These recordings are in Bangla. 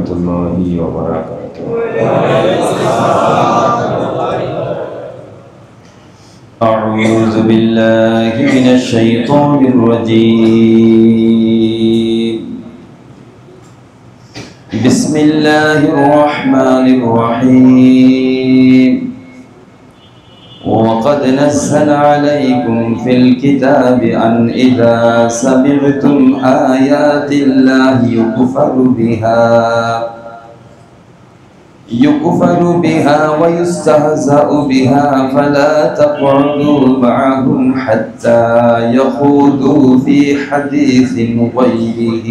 warahmatullahi wabarakatuh. A'udzu billahi minasy syaithanir rajim. Bismillahirrahmanirrahim. وقد نزل عليكم في الكتاب أن إذا سمعتم آيات الله يكفر بها ويستهزأ بها فلا تقعدوا معهم حتى يخوضوا في حديث غيره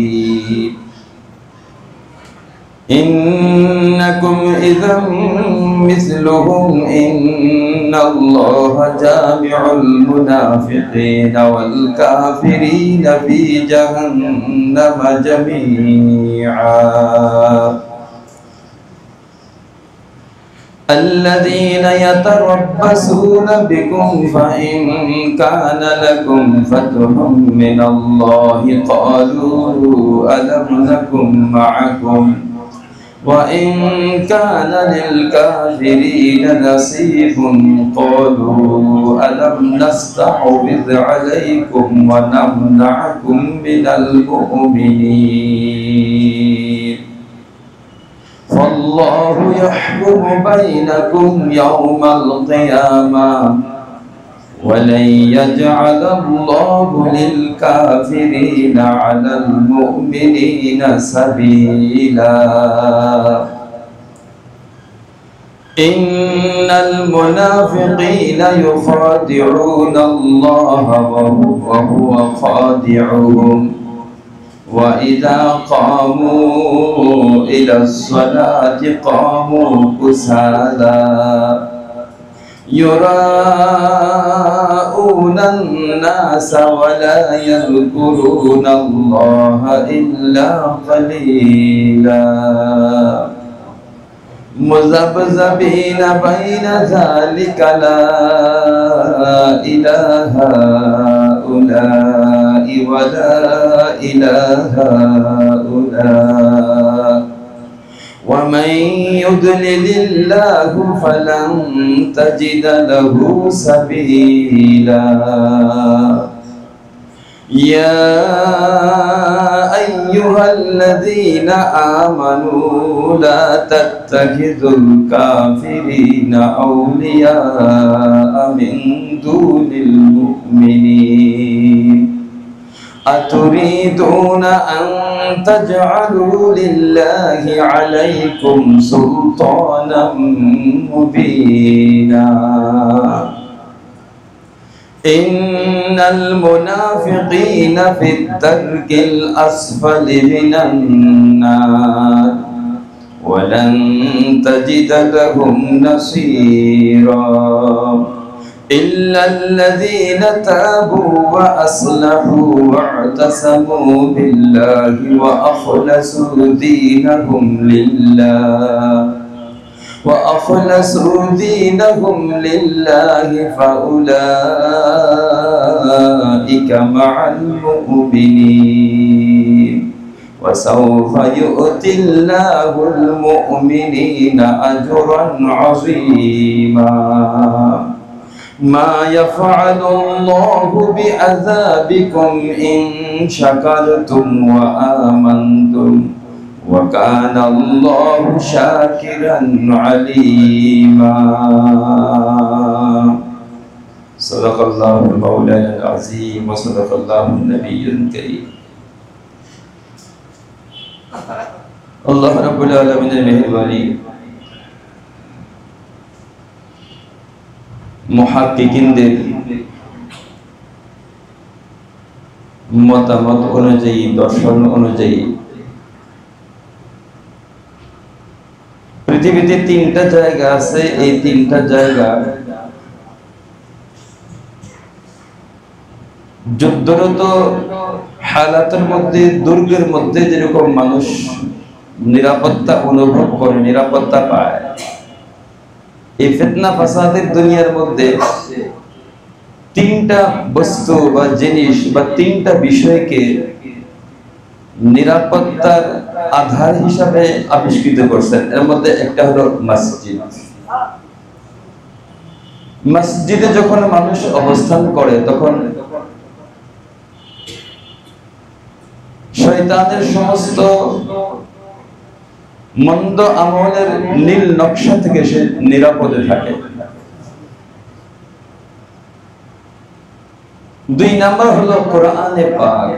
إنكم إذا مثلهم إن الله جامع المنافقين والكافرين في جهنم جميعا الذين يتربصون بكم فإن كان لكم فتح من الله قالوا ألم نكن معكم وإن كان للكافرين نصيب قالوا ألم نستحوذ عليكم ونمنعكم من المؤمنين فالله يحكم بينكم يوم القيامة ولن يجعل الله للكافرين على المؤمنين سبيلا إن المنافقين يخادعون الله وهو خادعهم وإذا قاموا إلى الصلاة قاموا كسالى يراءون الناس ولا يذكرون الله إلا قليلا مذبذبين بين ذلك لا إله هؤلاء ولا إله هؤلاء ومن يضلل الله فلن تجد له سبيلا يا أيها الذين آمنوا لا تتخذوا الكافرين أولياء من دون المؤمنين أتريدون أن تجعلوا لله عليكم سلطانا مبينا إن المنافقين في الدرك الأسفل من النار ولن تجد لهم نصيرا إلا الذين تابوا وأصلحوا واعتصموا بالله وأخلصوا دينهم لله فأولئك مع المؤمنين وسوف يؤتي الله المؤمنين أجرا عظيما ما يفعل الله بعذابكم إن شكرتم وآمنتم وكان الله شاكرا عليما صدق الله المولانا العظيم وصدق الله النبي الكريم الله رب العالمين المهرباني মুহাক্কিকিনদের মতামত অনুযায়ী দর্শন অনুযায়ী পৃথিবীতে তিনটা জায়গা আছে এই তিনটা জায়গা যুদ্ধরত হালাতের মধ্যে দুর্গের মধ্যে যেরকম মানুষ নিরাপত্তা অনুভব করে নিরাপত্তা পায় এই ফিতনা ফাসাদের দুনিয়ার মধ্যে তিনটা বস্তু বা জিনিস বা তিনটা বিষয়কে নিরাপত্তার আধার হিসাবে আবিষ্কৃত করছেন। এর মধ্যে একটা হলো মসজিদ। মসজিদে যখন মানুষ অবস্থান করে তখন শয়তানের সমস্ত মন্দ আমলের নীল নকশা থেকে সে নিরাপদে থাকে। 2 নাম্বার হলো কোরআনে পাক।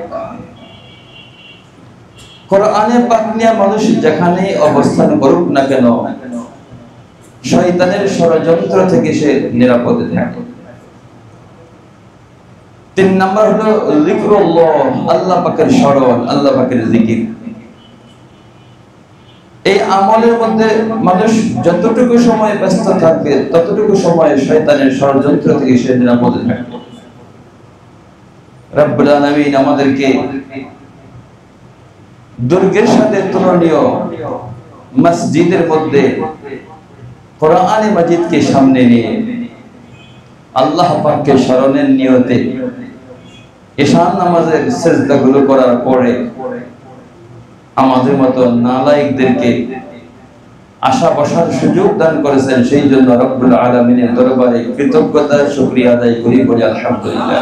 কোরআনে পাক নিয়ে মানুষ যেখানেই অবস্থান করুক না কেন শয়তানের ষড়যন্ত্র থেকে সে নিরাপদে থাকে। 3 নাম্বার হলো যিকরুল্লাহ, আল্লাহ পাকের স্মরণ, আল্লাহ পাকের জিকির। এই আমলের মধ্যে মানুষ যতটুকু সময় ব্যস্ত থাকবে ততটুকু সময় শয়তানের ষড়যন্ত্র থেকে সে নিরাপদে থাকবে। রব্বুল আলামিন আমাদেরকে দুর্গের সাথে তুলনীয় মসজিদের মধ্যে কোরআনে মাজিদকে সামনে নিয়ে আল্লাহ পাককে স্মরণের নিয়তে ঈশান নামাজের সিজদাগুলো করার পরে আমাদের মতো নালায়েকদেরকে আশা বসার সুযোগ দান করেছেন। সেই জন্য রব্বুল আলামিনের দরবারে কৃতজ্ঞতা শুকরিয়া আদায় করি, বলি আলহামদুলিল্লাহ।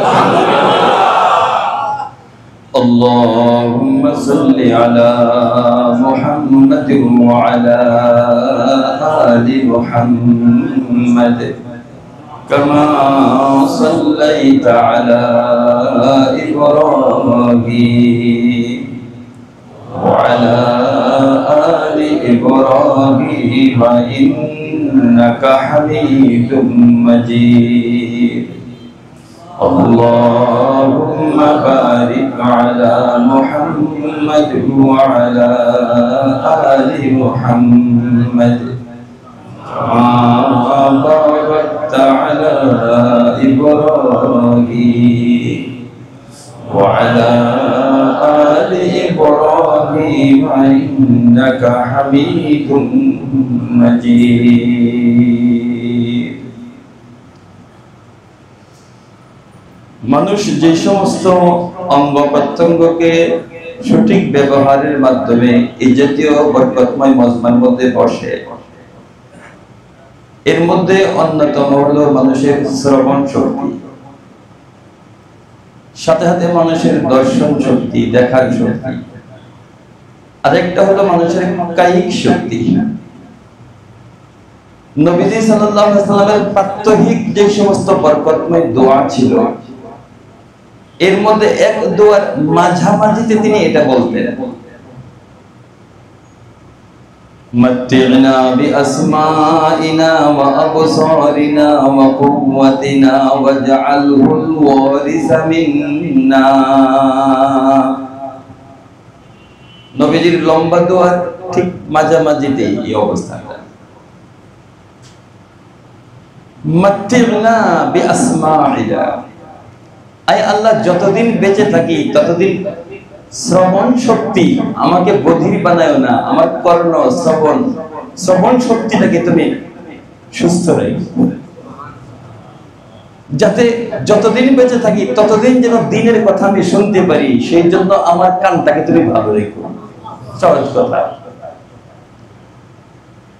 اللهم صل على محمد وعلى آل محمد كما صليت على إبراهيم وعلى آل إبراهيم إنك حميد مجيد اللهم بارك على محمد وعلى آل محمد كما باركت على إبراهيم وعلى آل إبراهيم إنك حميد مجيد। মানুষ যে সমস্ত অঙ্গ প্রত্যঙ্গকে সঠিক ব্যবহারের মাধ্যমে এই জাতীয় বরকতময় মজমার মধ্যে বসে, এর মধ্যে অন্যতম হলো মানুষের শ্রবণ শক্তি, সাথে সাথে মানুষের দর্শন শক্তি, দেখার শক্তি, আরেকটা হলো মানুষের কায়িক শক্তি। নবীজি সাল্লাল্লাহু আলাইহি ওয়াসাল্লামের প্রাত্যহিক যে সমস্ত বরকতময় দোয়া ছিল, এর মধ্যে এক দোয়ার মাঝামাঝিতে তিনি এটা বলতেন, متعنا بأسمائنا وأبصارنا وقوتنا واجعله الوارث منا। নবীজির লম্বা দোয়ার ঠিক মাঝামাঝিতে এই অবস্থাটা। متعنا بأسمائنا, আয় আল্লাহ যতদিন বেঁচে থাকি ততদিন শ্রবণ শক্তি আমাকে বধির বানায়ো না, আমার কর্ণ শ্রবণ শক্তিটাকে তুমি সুস্থ রেখো, যাতে যতদিন বেঁচে থাকি ততদিন যেন দিনের কথা আমি শুনতে পারি, সেই জন্য আমার কানটাকে তুমি ভালো রেখো। সহজ কথা,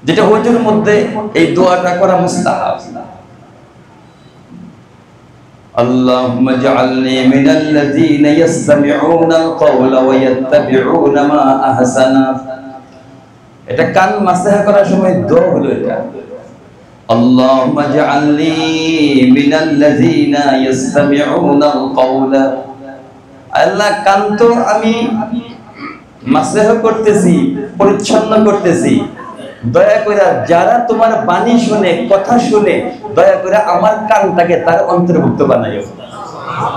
যেটা ওজুর মধ্যে এই দোয়াটা করা মুস্তাহাব। اللهم اجعلني من الذين يستمعون القول ويتبعون ما احسنه। এটা কান মাসহ করার সময় দোয়া হলো এটা, اللهم اجعلني من الذين يستمعون القول। আল্লাহ কান তো আমি মাসহ করতেছি, পরিচ্ছন্ন করতেছি, দয়া করে যারা তোমার বাণী শুনে, কথা শুনে, দয়া করে আমার কানটাকে তার অন্তর্ভুক্ত বানাইও।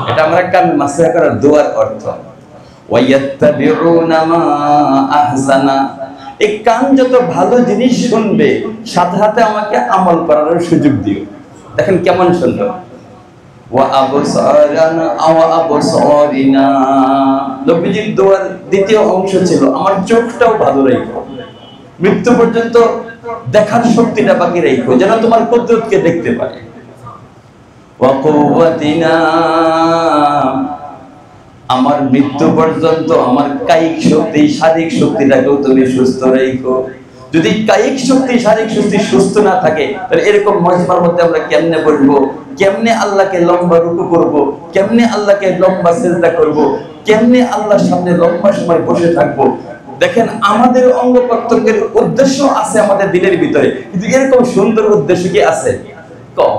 এটা আমরা কান মাসহ করার দোয়ার অর্থ। ওয়ায়াত্তাবিউনা মা আহসানা, এই কান যত ভালো জিনিস শুনবে সাথে সাথে আমাকে আমল করার সুযোগ দিও। দেখেন কেমন সুন্দর। ওয়া আবসারানা আও আবসারিনা, নবীজির দোয়ার দ্বিতীয় অংশ ছিল আমার চোখটাও ভালো রাখো, মৃত্যু পর্যন্ত দেখার শক্তিটা বাকি রাখো, যেন তোমার কুদরতকে দেখতে পারে। ওয়া কুওয়াতিনা, আমার মৃত্যু পর্যন্ত আমার কায়িক শক্তি শারীরিক শক্তিটাকেও তুমি সুস্থ রেখো। যদি কায়িক শক্তি শারীরিক শক্তি সুস্থ না থাকে তাহলে এরকম মজমার মধ্যে আমরা কেমনে বসবো, কেমনে আল্লাহকে লম্বা রুকু করব, কেমনে আল্লাহকে লম্বা সিজদা করব, কেমনে আল্লাহর সামনে লম্বা সময় বসে থাকবো। দেখেন আমাদের অঙ্গ প্রত্যঙ্গের উদ্দেশ্য আছে আমাদের দিনের ভিতরে, কিন্তু এরকম সুন্দর উদ্দেশ্য কি আছে? কম।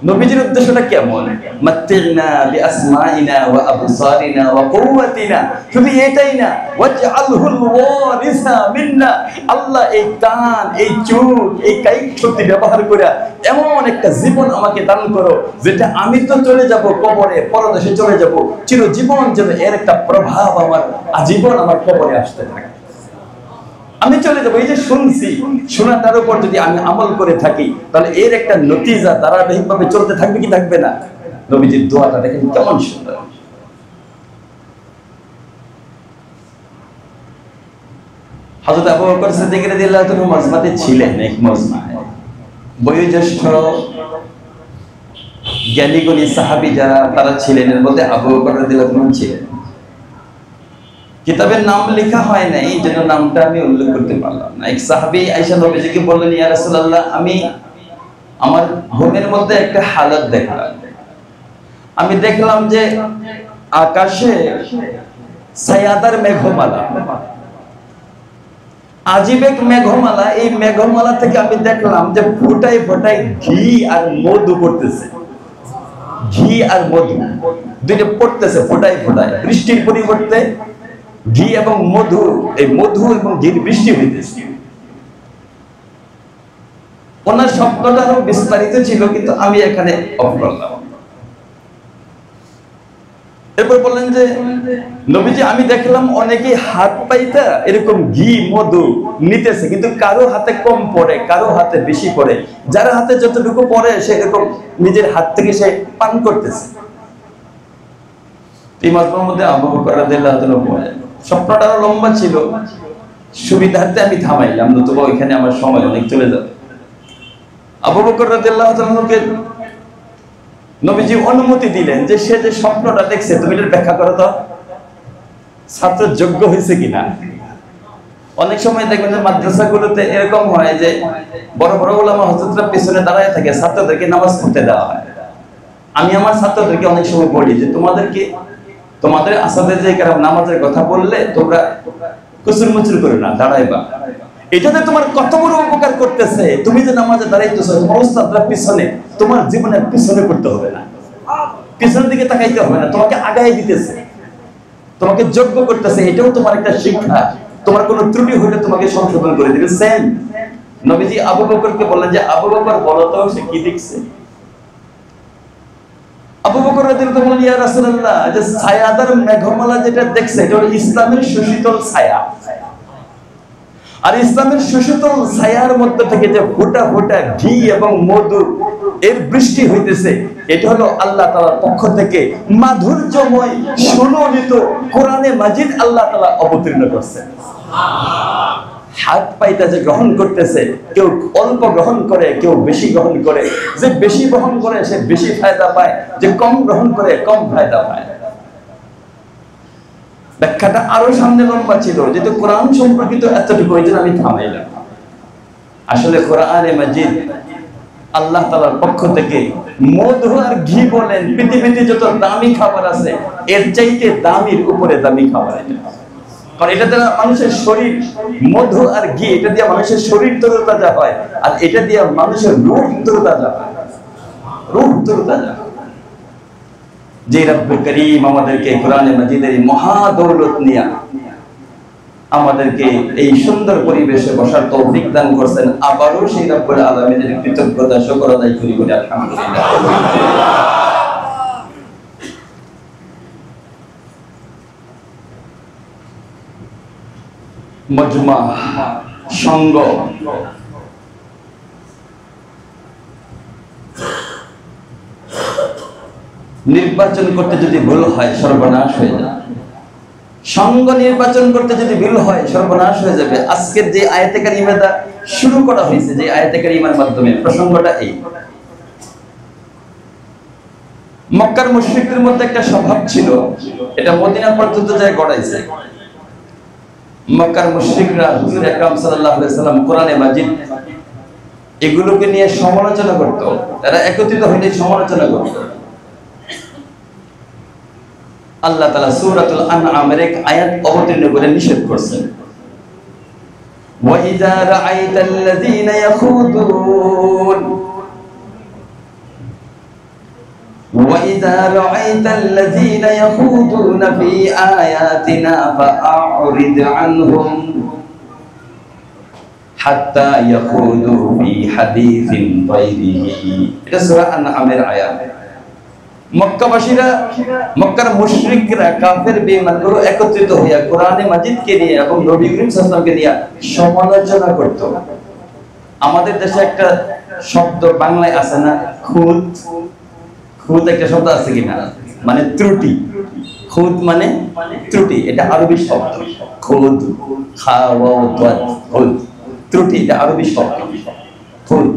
নবীজির উদ্দেশ্যটা কেমন? মাত্তিনা বিআসমাইনা ওয়া আবসারিনা ওয়া কুওয়াতিনা, শুধু এটাই না, ওয়াজআলহুল ওয়ারিসা মিন্না, আল্লাহ এই কান এই চোখ এই কায়িক শক্তি ব্যবহার করে এমন একটা জীবন আমাকে দান করো যেটা আমি তো চলে যাব কবরে, পরদেশে চলে যাব, চিরজীবন যেন এর একটা প্রভাব আমার আজীবন আমার কবরে আসতে থাকে। আমি চলে যাবো, এই যে শুনছি, শোনাটার উপর যদি আমি আমল করে থাকি তাহলে এর একটা নতিজা ধারাবাহিকভাবে চলতে থাকবে কি থাকবে না? নবীজির দোয়াটা দেখেন কেমন সুন্দর। হযরত আবু বকর সিদ্দিক রাদিয়াল্লাহু তাআলা মজমাতে ছিলেন, এক মজমায় বয়োজ্যেষ্ঠ জ্ঞানীগুণী সাহাবী যারা তারা ছিলেন, এর মধ্যে আবু বকর রাদিয়াল্লাহু তাআলা ছিলেন। কিতাবের নাম লেখা হয় নাই, এই জন্য নামটা আমি উল্লেখ করতে পারলাম না। এক সাহাবী আয়েশা নবীজিকে বললেন, ইয়া রাসূলুল্লাহ, আমি আমার ঘুমের মধ্যে একটা হালত দেখলাম। আমি দেখলাম যে আকাশে সায়াদার মেঘমালা, আজীব এক মেঘমালা। এই মেঘমালা থেকে আমি দেখলাম যে ফোঁটায় ফোঁটায় ঘি আর মধু পড়তেছে। ঘি আর মধু দুইটা পড়তেছে ফোঁটায় ফোঁটায়, বৃষ্টির পরিবর্তে ঘি এবং মধু, এই মধু এবং ঘির বৃষ্টি হইতেছে। ওনার শব্দটা আরো বিস্তারিত ছিল, কিন্তু আমি এখানে অফ করলাম। এরপর বললেন যে নবীজি, আমি দেখলাম অনেকে হাত পাইতা এরকম ঘি মধু নিতেছে, কিন্তু কারো হাতে কম পড়ে, কারো হাতে বেশি পড়ে। যার হাতে যতটুকু পড়ে সে এরকম নিজের হাত থেকে সে পান করতেছে। এই মজমার মধ্যে আবু বকর রাদিয়াল্লাহু তাআলা বলেন, স্বপ্নটা আরো লম্বা ছিল, সুবিধার্থে আমি থামাইলাম, নতুবা ওইখানে আমার সময় অনেক চলে যাবে। আবু বকর রাদিয়াল্লাহু তাআলাকে নবীজি অনুমতি দিলেন যে সে যে স্বপ্নটা দেখছে তুমি এটা ব্যাখ্যা করো তো, ছাত্র যোগ্য হয়েছে কিনা। অনেক সময় দেখবেন যে মাদ্রাসাগুলোতে এরকম হয় যে বড় বড় উলামা হযরতরা পিছনে দাঁড়ায় থাকে, ছাত্রদেরকে নামাজ পড়তে দেওয়া হয়। আমি আমার ছাত্রদেরকে অনেক সময় বলি যে তোমাদের আসাদের যে কারণ নামাজের কথা বললে তোমরা কুসুর মুচুর করো না, দাঁড়াইবা। এটাতে তোমার কত বড় উপকার করতেছে। তুমি যে নামাজে দাঁড়াইতেছো, তোমার উস্তাদরা পিছনে, তোমার জীবনের পিছনে করতে হবে না, পিছনের দিকে তাকাইতে হবে না, তোমাকে আগায় দিতেছে, তোমাকে যোগ্য করতেছে। এটাও তোমার একটা শিক্ষা। তোমার কোনো ত্রুটি হলে তোমাকে সংশোধন করে দিবে। সেম নবীজি আবু বকরকে বললেন যে আবু বকর বলো তো সে কি দেখছে। আবু বকর রাদিয়াল্লাহু তাআলা বললেন, ইয়া রাসূলুল্লাহ, যে ছায়াদার মেঘমালা যেটা দেখছে এটা হলো ইসলামের সুশীতল ছায়া। আর ইসলামের সুশীতল ছায়ার মধ্যে থেকে যে ফোঁটা ফোঁটা ঘি এবং মধু এর বৃষ্টি হইতেছে, এটা হলো আল্লাহ তাআলার পক্ষ থেকে মাধুর্যময় সুললিত কোরআনে মাজিদ আল্লাহ তাআলা অবতীর্ণ করছেন। হাত পাইতা যে গ্রহণ করতেছে, কেউ অল্প গ্রহণ করে, কেউ বেশি গ্রহণ করে। যে বেশি গ্রহণ করে সে বেশি ফায়দা পায়, যে কম গ্রহণ করে কম ফায়দা পায়। ব্যাখ্যাটা আরো সামনে লম্বা ছিল, যেহেতু কোরআন সম্পর্কিত এতটুকু ওই জন্য আমি থামাইলাম। আসলে কোরআনে মাজিদ আল্লাহ তাআলার পক্ষ থেকে মধু আর ঘি বলেন, পৃথিবীতে যত দামি খাবার আছে এর চাইতে দামির উপরে দামি খাবার এটা। কারণ এটা দ্বারা মানুষের শরীর, মধু আর ঘি, এটা দিয়ে মানুষের শরীর তরতাজা হয়, আর এটা দিয়ে মানুষের রূহ তরতাজা হয়, রূহ তরতাজা। যে রব্বুল করিম আমাদেরকে কোরআনে মাজিদের এই মহা দৌলত নিয়ে আমাদেরকে এই সুন্দর পরিবেশে বসার তৌফিক দান করছেন, আবারও সেই রব্বুল আলামিনের কৃতজ্ঞতা শুকর আদায় করি বলে আলহামদুলিল্লাহ। মজমা, সঙ্গ, নির্বাচন করতে যদি ভুল হয় সর্বনাশ হয়ে যায়। সঙ্গ নির্বাচন করতে যদি ভুল হয় সর্বনাশ হয়ে যাবে। আজকের যে আয়াতে কারিমাটা শুরু করা হয়েছে, যে আয়াতে কারিমার মাধ্যমে প্রসঙ্গটা এই, মক্কার মুশরিকদের মধ্যে একটা স্বভাব ছিল, এটা মদিনা পর্যন্ত যায় গড়াইছে। মক্কার মুশরিকরা হুজুর আকরাম সাল্লাল্লাহু আলাইহি সাল্লাম কোরআনে মাজিদ এগুলোকে নিয়ে সমালোচনা করত, তারা একত্রিত হয়ে সমালোচনা করত। আল্লাহ তাআলা সূরাতুল আনআমের এক আয়াত অবতীর্ণ করে নিষেধ করছেন, ওয়া ইযা রাআইতাল্লাযীনা ইয়াখুদুন وَإِذَا رَأَيْتَ الَّذِينَ يَخُوضُونَ فِي آيَاتِنَا فَأَعْرِضْ عَنْهُمْ حَتَّى يَخُوضُوا فِي حَدِيثٍ غَيْرِهِ। এটা সূরা আন-নামের আয়াত। মক্কাবাসীরা, মক্কার মুশরিকরা, কাফের বেঈমানগুলো একত্রিত হইয়া কোরআনে মাজিদকে নিয়ে এবং নবী করিম সাল্লাল্লাহু আলাইহি ওয়াসাল্লামকে নিয়ে সমালোচনা করত। আমাদের দেশে একটা শব্দ বাংলায় আছে না, খুদ। খুদ একটা শব্দ আছে কিনা, মানে ত্রুটি। খুদ মানে ত্রুটি, এটা আরবি শব্দ। খুদ, খা ওয়া দাদ, খুদ, ত্রুটি, এটা আরবি শব্দ। খুদ।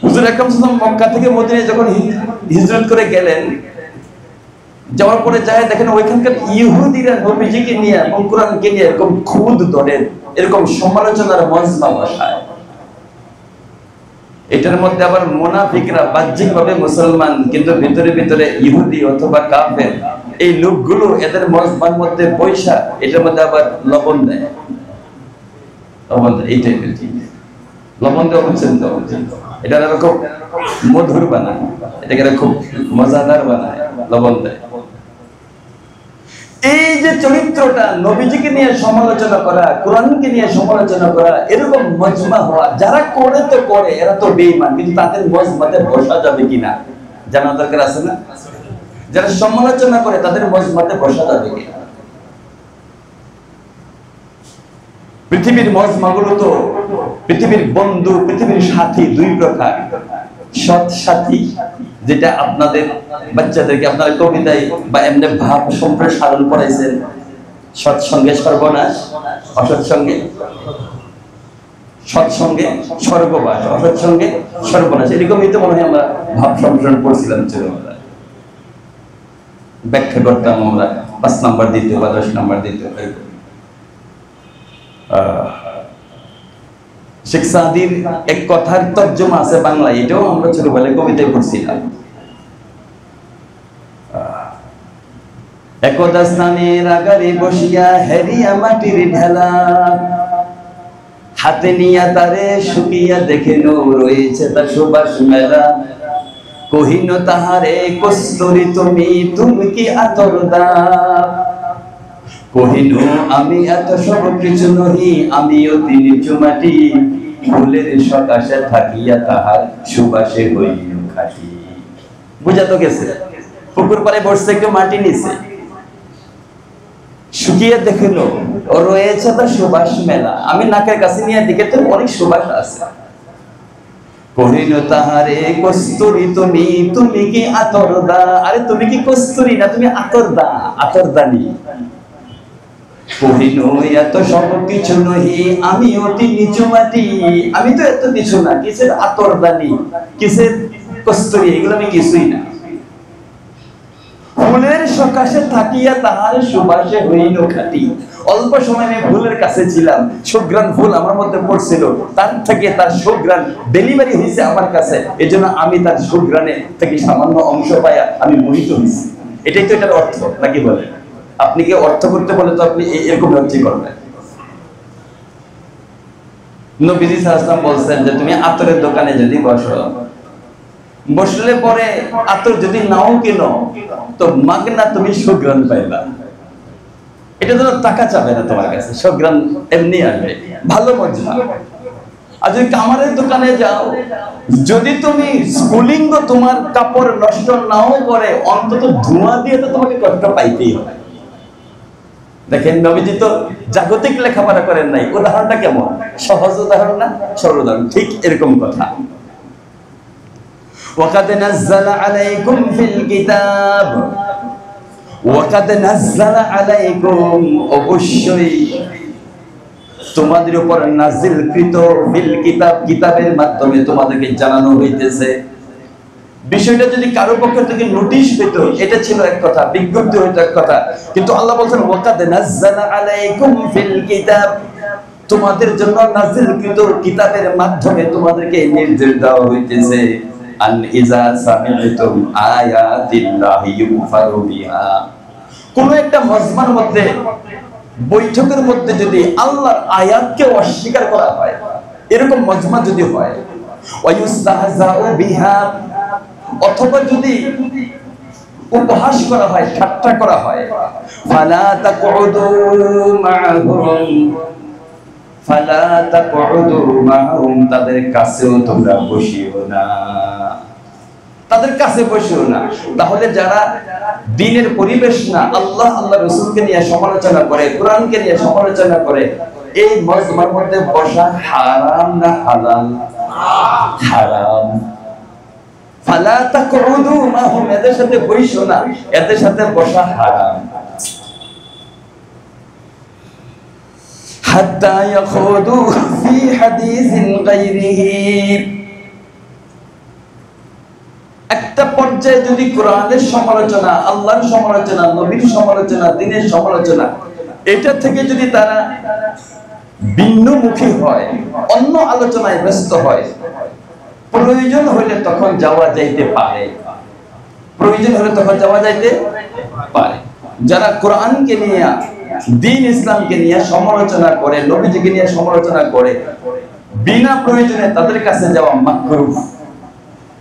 হুজুর আকরাম সাল্লাল্লাহু আলাইহি ওয়াসাল্লাম মক্কা থেকে মদিনায় যখন হিজরত করে গেলেন, যাওয়ার পরে যায় দেখেন ওইখানকার ইহুদিরা নবীজিকে নিয়ে এবং কোরআনকে নিয়ে এরকম খুদ ধরেন, এরকম সমালোচনার মজমা বসায়। এটার মধ্যে আবার মুনাফিকরা বাহ্যিকভাবে মুসলমান কিন্তু ভিতরে ভিতরে ইহুদি অথবা কাফের, এই লোকগুলো এদের মজমার মধ্যে পয়সা, এটার মধ্যে আবার লবণ দেয়। লবণ দেয়, এইটাই লবণ দেওয়া বুঝছেন তো? এটা এরকম মধুর বানায়, এটাকে খুব মজাদার বানায়, লবণ দেয়। এই যে চরিত্রটা, নবীজিকে নিয়ে সমালোচনা করা, কোরআনকে নিয়ে সমালোচনা করা, এরকম মজমা হওয়া, যারা করে তো করে, এরা তো বেঈমান, কিন্তু তাদের মজমাতে বসা যাবে কিনা জানা দরকার আছে না? যারা সমালোচনা করে তাদের মজমাতে বসা যাবে কিনা? পৃথিবীর মজমাগুলো তো, পৃথিবীর বন্ধু, পৃথিবীর সাথী দুই প্রকার। সৎ সাথী, যেটা আপনাদের বাচ্চাদেরকে আপনারা কবিতায় বা এমনি ভাব সম্প্রসারণ করাইছেন, সৎসঙ্গে সর্বনাশ, অসৎসঙ্গে সৎসঙ্গে স্বর্গবাস, অসৎসঙ্গে সর্বনাশ, এরকমই তো মনে হয় আমরা ভাব সম্প্রসারণ করছিলাম ছোটবেলায়। ব্যাখ্যা করতাম আমরা 5 নাম্বার দিতে বা 10 নাম্বার দিতে। শেখ সাদির এক কথার তর্জমা আছে বাংলায়, এটাও আমরা ছোটবেলায় কবিতায় পড়ছিলাম। একদা স্নানের আগারে বসিয়া হেরিয়া মাটির ঢেলা, হাতে নিয়া তারে শুকিয়া দেখে নো রয়েছে তার সুবাস মেলা। কহিন তাহারে কস্তুরী তুমি, তুমি কি আতর দাও? কহিল আমি এত সব কিছু নহি, আমি অতি নিচু মাটি, ফুলের সকাশে থাকিয়া তাহার সুবাসে হইল খাঁটি। বুঝা তো গেছে? পুকুর পাড়ে বসছে, একটু মাটি নিছে, শুকিয়ে দেখিল ও রয়েছে তার সুবাস মেলা। আমি নাকের কাছে নিয়ে দিকে তো অনেক সুবাস আছে। কহিল তাহারে কস্তুরী তুমি, তুমি কি আতর দা? আরে তুমি কি কস্তুরী না, তুমি আতর দা, আতর দানি। কহিল এত সব কিছু নহি, আমি অতি নিচু মাটি, আমি তো এত কিছু না, কিসের আতর দানি, কিসের কস্তুরী, এগুলো আমি কিছুই না। ফুলের সকাশে থাকিয়া তাহার সুবাসে হইল খাঁটি। অল্প সময় আমি ফুলের কাছে ছিলাম, সুঘ্রাণ ফুল আমার মধ্যে পড়ছিল, তার থেকে তার সুঘ্রাণ ডেলিভারি হয়েছে আমার কাছে, এজন্য আমি তার সুঘ্রাণে থেকে সামান্য অংশ পাইয়া আমি মোহিত হয়েছি। এটাই তো এটার অর্থ, নাকি বলে? আপনি কি অর্থ করতে বলে তো আপনি এরকম হচ্ছে করবেন। নবীজি সাল্লাল্লাহু আলাইহি ওয়াসাল্লাম বলছেন যে তুমি আতরের দোকানে যদি বসো, বসলে পরে আতর যদি নাও কিনো তো মাগনা তুমি সুঘ্রাণ পাইবা। এটা তো টাকা চাবে না তোমার কাছে, সুঘ্রাণ এমনি আসবে, ভালো মজা। আর যদি কামারের দোকানে যাও, যদি তুমি স্ফুলিঙ্গ তোমার কাপড় নষ্ট নাও করে, অন্তত ধোঁয়া দিয়ে তো তোমাকে কষ্ট পাইতেই হবে। দেখেন নবীজি তো জাগতিক লেখাপড়া করেন নাই, উদাহরণটা কেমন সহজ উদাহরণ না, সরল উদাহরণ। ঠিক এরকম কথা, ওয়াকাদ নাযালা আলাইকুম ফিল কিতাব, ওয়াকাদ নাযালা আলাইকুম, অবশ্যই তোমাদের উপর নাজিলকৃত ফিল কিতাব, কিতাবের মাধ্যমে তোমাদেরকে জানানো হইতেছে। বিষয়টা যদি কারো পক্ষ থেকে নোটিশ পেত, এটা ছিল এক কথা, বিজ্ঞপ্তি হইতো এক কথা, কিন্তু আল্লাহ বলছেন ওয়াকাদ নাযালা আলাইকুম ফিল কিতাব, তোমাদের জন্য নাযিলকৃত কিতাবের মাধ্যমে তোমাদেরকে নির্দেশ দেওয়া হইতেছে আন ইযা সামি'তুম আয়াতিল্লাহি ইউফারু বিহা, কোন একটা মজমার মধ্যে, বৈঠকের মধ্যে যদি আল্লাহর আয়াতকে অস্বীকার করা হয়, এরকম মজমা যদি হয়, ওয়ায়ুস্তাহজাউ বিহা, অথবা যদি উপহাস করা হয়, ঠাট্টা করা হয়, ফালা তাকউদু মা'হুম, ফালা তাকউদু মা'হুম, তাদের কাছেও তোমরা বসিও না, তাদের কাছে বসিও না। তাহলে যারা দ্বীনের পরিবেশ না, আল্লাহ আল্লাহ রাসূলকে নিয়ে সমালোচনা করে, কোরআনকে নিয়ে সমালোচনা করে, এই মজমার মধ্যে বসা হারাম না হালাল? হারাম। ফালা তাকউদু মা'হুম, এদের সাথে বসিও না, এদের সাথে বসা হারাম। হাত্তা ইয়াখুদু ফি হাদিসিন গায়রিহি, একটা পর্যায়ে যদি কোরআনের সমালোচনা, আল্লাহর সমালোচনা, নবীর সমালোচনা, দ্বীনের সমালোচনা, এটা থেকে যদি তারা ভিন্নমুখী হয়, অন্য আলোচনায় ব্যস্ত হয়, প্রয়োজন হলে তখন যাওয়া যাইতে পারে, প্রয়োজন হলে তখন যাওয়া যাইতে পারে। যারা কোরআনকে নিয়ে, দ্বীন ইসলামকে নিয়ে সমালোচনা করে, নবীজিকে নিয়ে সমালোচনা করে, বিনা প্রয়োজনে তাদের কাছে যাওয়া মাকরুহ,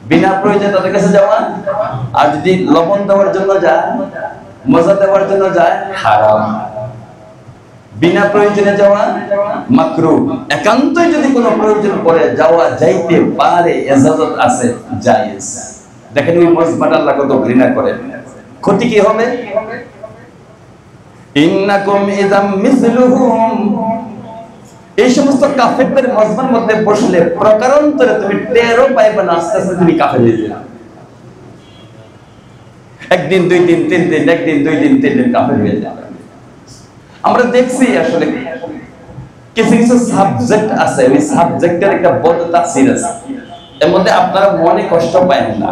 বিনা প্রয়োজনে তাদের কাছে যাওয়া। আর যদি লবণ দেওয়ার জন্য যায়, মজা দেওয়ার জন্য যায়, হারাম। বিনা প্রয়োজনে যাওয়া মাকরুহ, একান্তই যদি কোনো প্রয়োজন পড়ে যাওয়া যাইতে পারে, ইজাজত আছে, জায়েজ। দেখেন ওই মজমাটা আল্লাহ কত ঘৃণা করেন। ক্ষতি কি হবে? ইন্নাকুম ইযাম মিসলুহুম, এই সমস্ত কাফেরদের মজমার মধ্যে বসলে প্রকারান্তরে তুমি টেরও পাইবে না, আস্তে আস্তে তুমি কাফের হয়ে যাবে। একদিন, দুই দিন, তিন দিন, একদিন, দুই দিন, তিন দিন কাফের হয়ে যাবে। আমরা দেখছি আসলে কিছু কিছু সাবজেক্ট আছে, ওই সাবজেক্টের একটা বড় তাফসীর আছে, এর মধ্যে আপনারা মনে কষ্ট পায় না।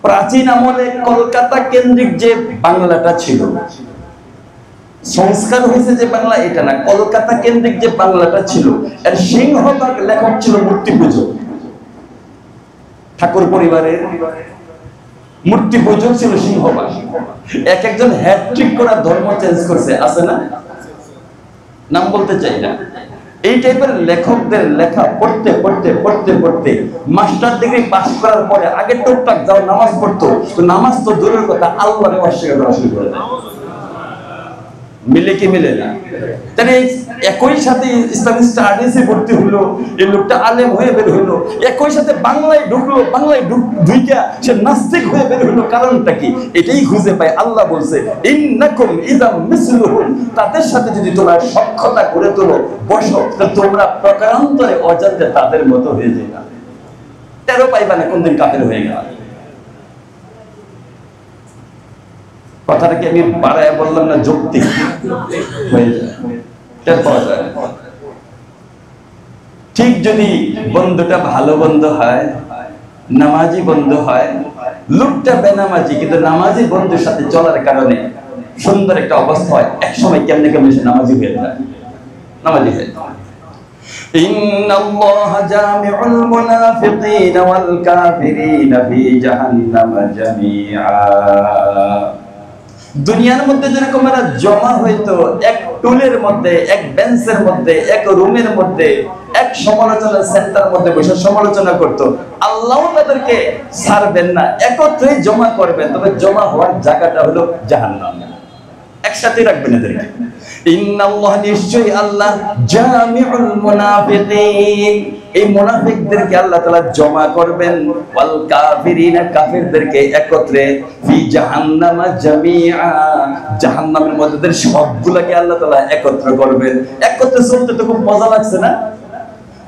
প্রাচীন আমলে কলকাতা কেন্দ্রিক যে বাংলাটা ছিল, সংস্কার হয়েছে যে বাংলা এটা না, কলকাতা কেন্দ্রিক যে বাংলাটা ছিল, এর সিংহভাগ লেখক ছিল মূর্তি পূজক, ঠাকুর পরিবারের মূর্তি পূজক ছিল সিংহভাগ। এক একজন হ্যাট্রিক করা ধর্ম চেঞ্জ করছে, আছে না? নাম বলতে চাই না। এই টাইপের লেখকদের লেখা পড়তে পড়তে পড়তে পড়তে মাস্টার ডিগ্রি পাস করার পরে আগে টুকটাক যাও নামাজ পড়তো, তো নামাজ তো দূরের কথা, আল্লাহরে অস্বীকার করা শুরু করে দেয়। মিলে কি মিলে না? তাহলে একই সাথে ইসলামিক স্টাডিজে ভর্তি হলো, এই লোকটা আলেম হয়ে বের হলো, একই সাথে বাংলায় ঢুকলো, বাংলায় ঢুইকা সে নাস্তিক হয়ে বের হলো। কারণটা কি? এটাই খুঁজে পায়। আল্লাহ বলছে ইন্নাকুম ইযাম মিসলুহুম, তাদের সাথে যদি তোমরা সখ্যতা করে তোলো, বসো, তো তোমরা প্রকারান্তরে অজান্তে তাদের মতো হয়ে যাবে। টেরও পাইবা না কোনদিন কাফের হয়ে গেল। কথাটা কি আমি বাড়ায় বললাম না? যৌক্তিক হয়ে যায়, টের পাওয়া যায়। ঠিক যদি বন্ধুটা ভালো বন্ধু হয়, নামাজি বন্ধু হয়, লোকটা বেনামাজি কিন্তু নামাজি বন্ধুর সাথে চলার কারণে সুন্দর একটা অবস্থা হয়, একসময় কেমনে কেমনে সে নামাজি হয়ে যায়, নামাজি হয়ে যায়। ইন্নাল্লাহা জামিউল মুনাফিকিনা ওয়াল কাফিরিনা ফি জাহান্নামা জামিআ। দুনিয়ার মধ্যে যেরকম এরা জমা হইতো এক টুলের মধ্যে, এক বেঞ্চের মধ্যে, এক রুমের মধ্যে, এক সমালোচনা সেন্টার মধ্যে বসে সমালোচনা করতো, আল্লাহ তাদেরকে ছাড়বেন না, একত্রেই জমা করবেন। তবে জমা হওয়ার জায়গাটা হলো জাহান্নাম, একসাথে রাখবেন এদেরকে। ইন্নাল্লাহ, নিশ্চয়ই আল্লাহ, জামিউল মুনাফিকিন, এই মুনাফিকদেরকে আল্লাহ তাআলা জমা করবেন, ওয়াল কাফিরিনা, কাফিরদেরকে একত্রে, ফি জাহান্নামা জামিআ, জাহান্নামের মধ্যে সবগুলোকে আল্লাহ তাআলা একত্র করবেন। একত্রে চলতে তো খুব মজা লাগছে না?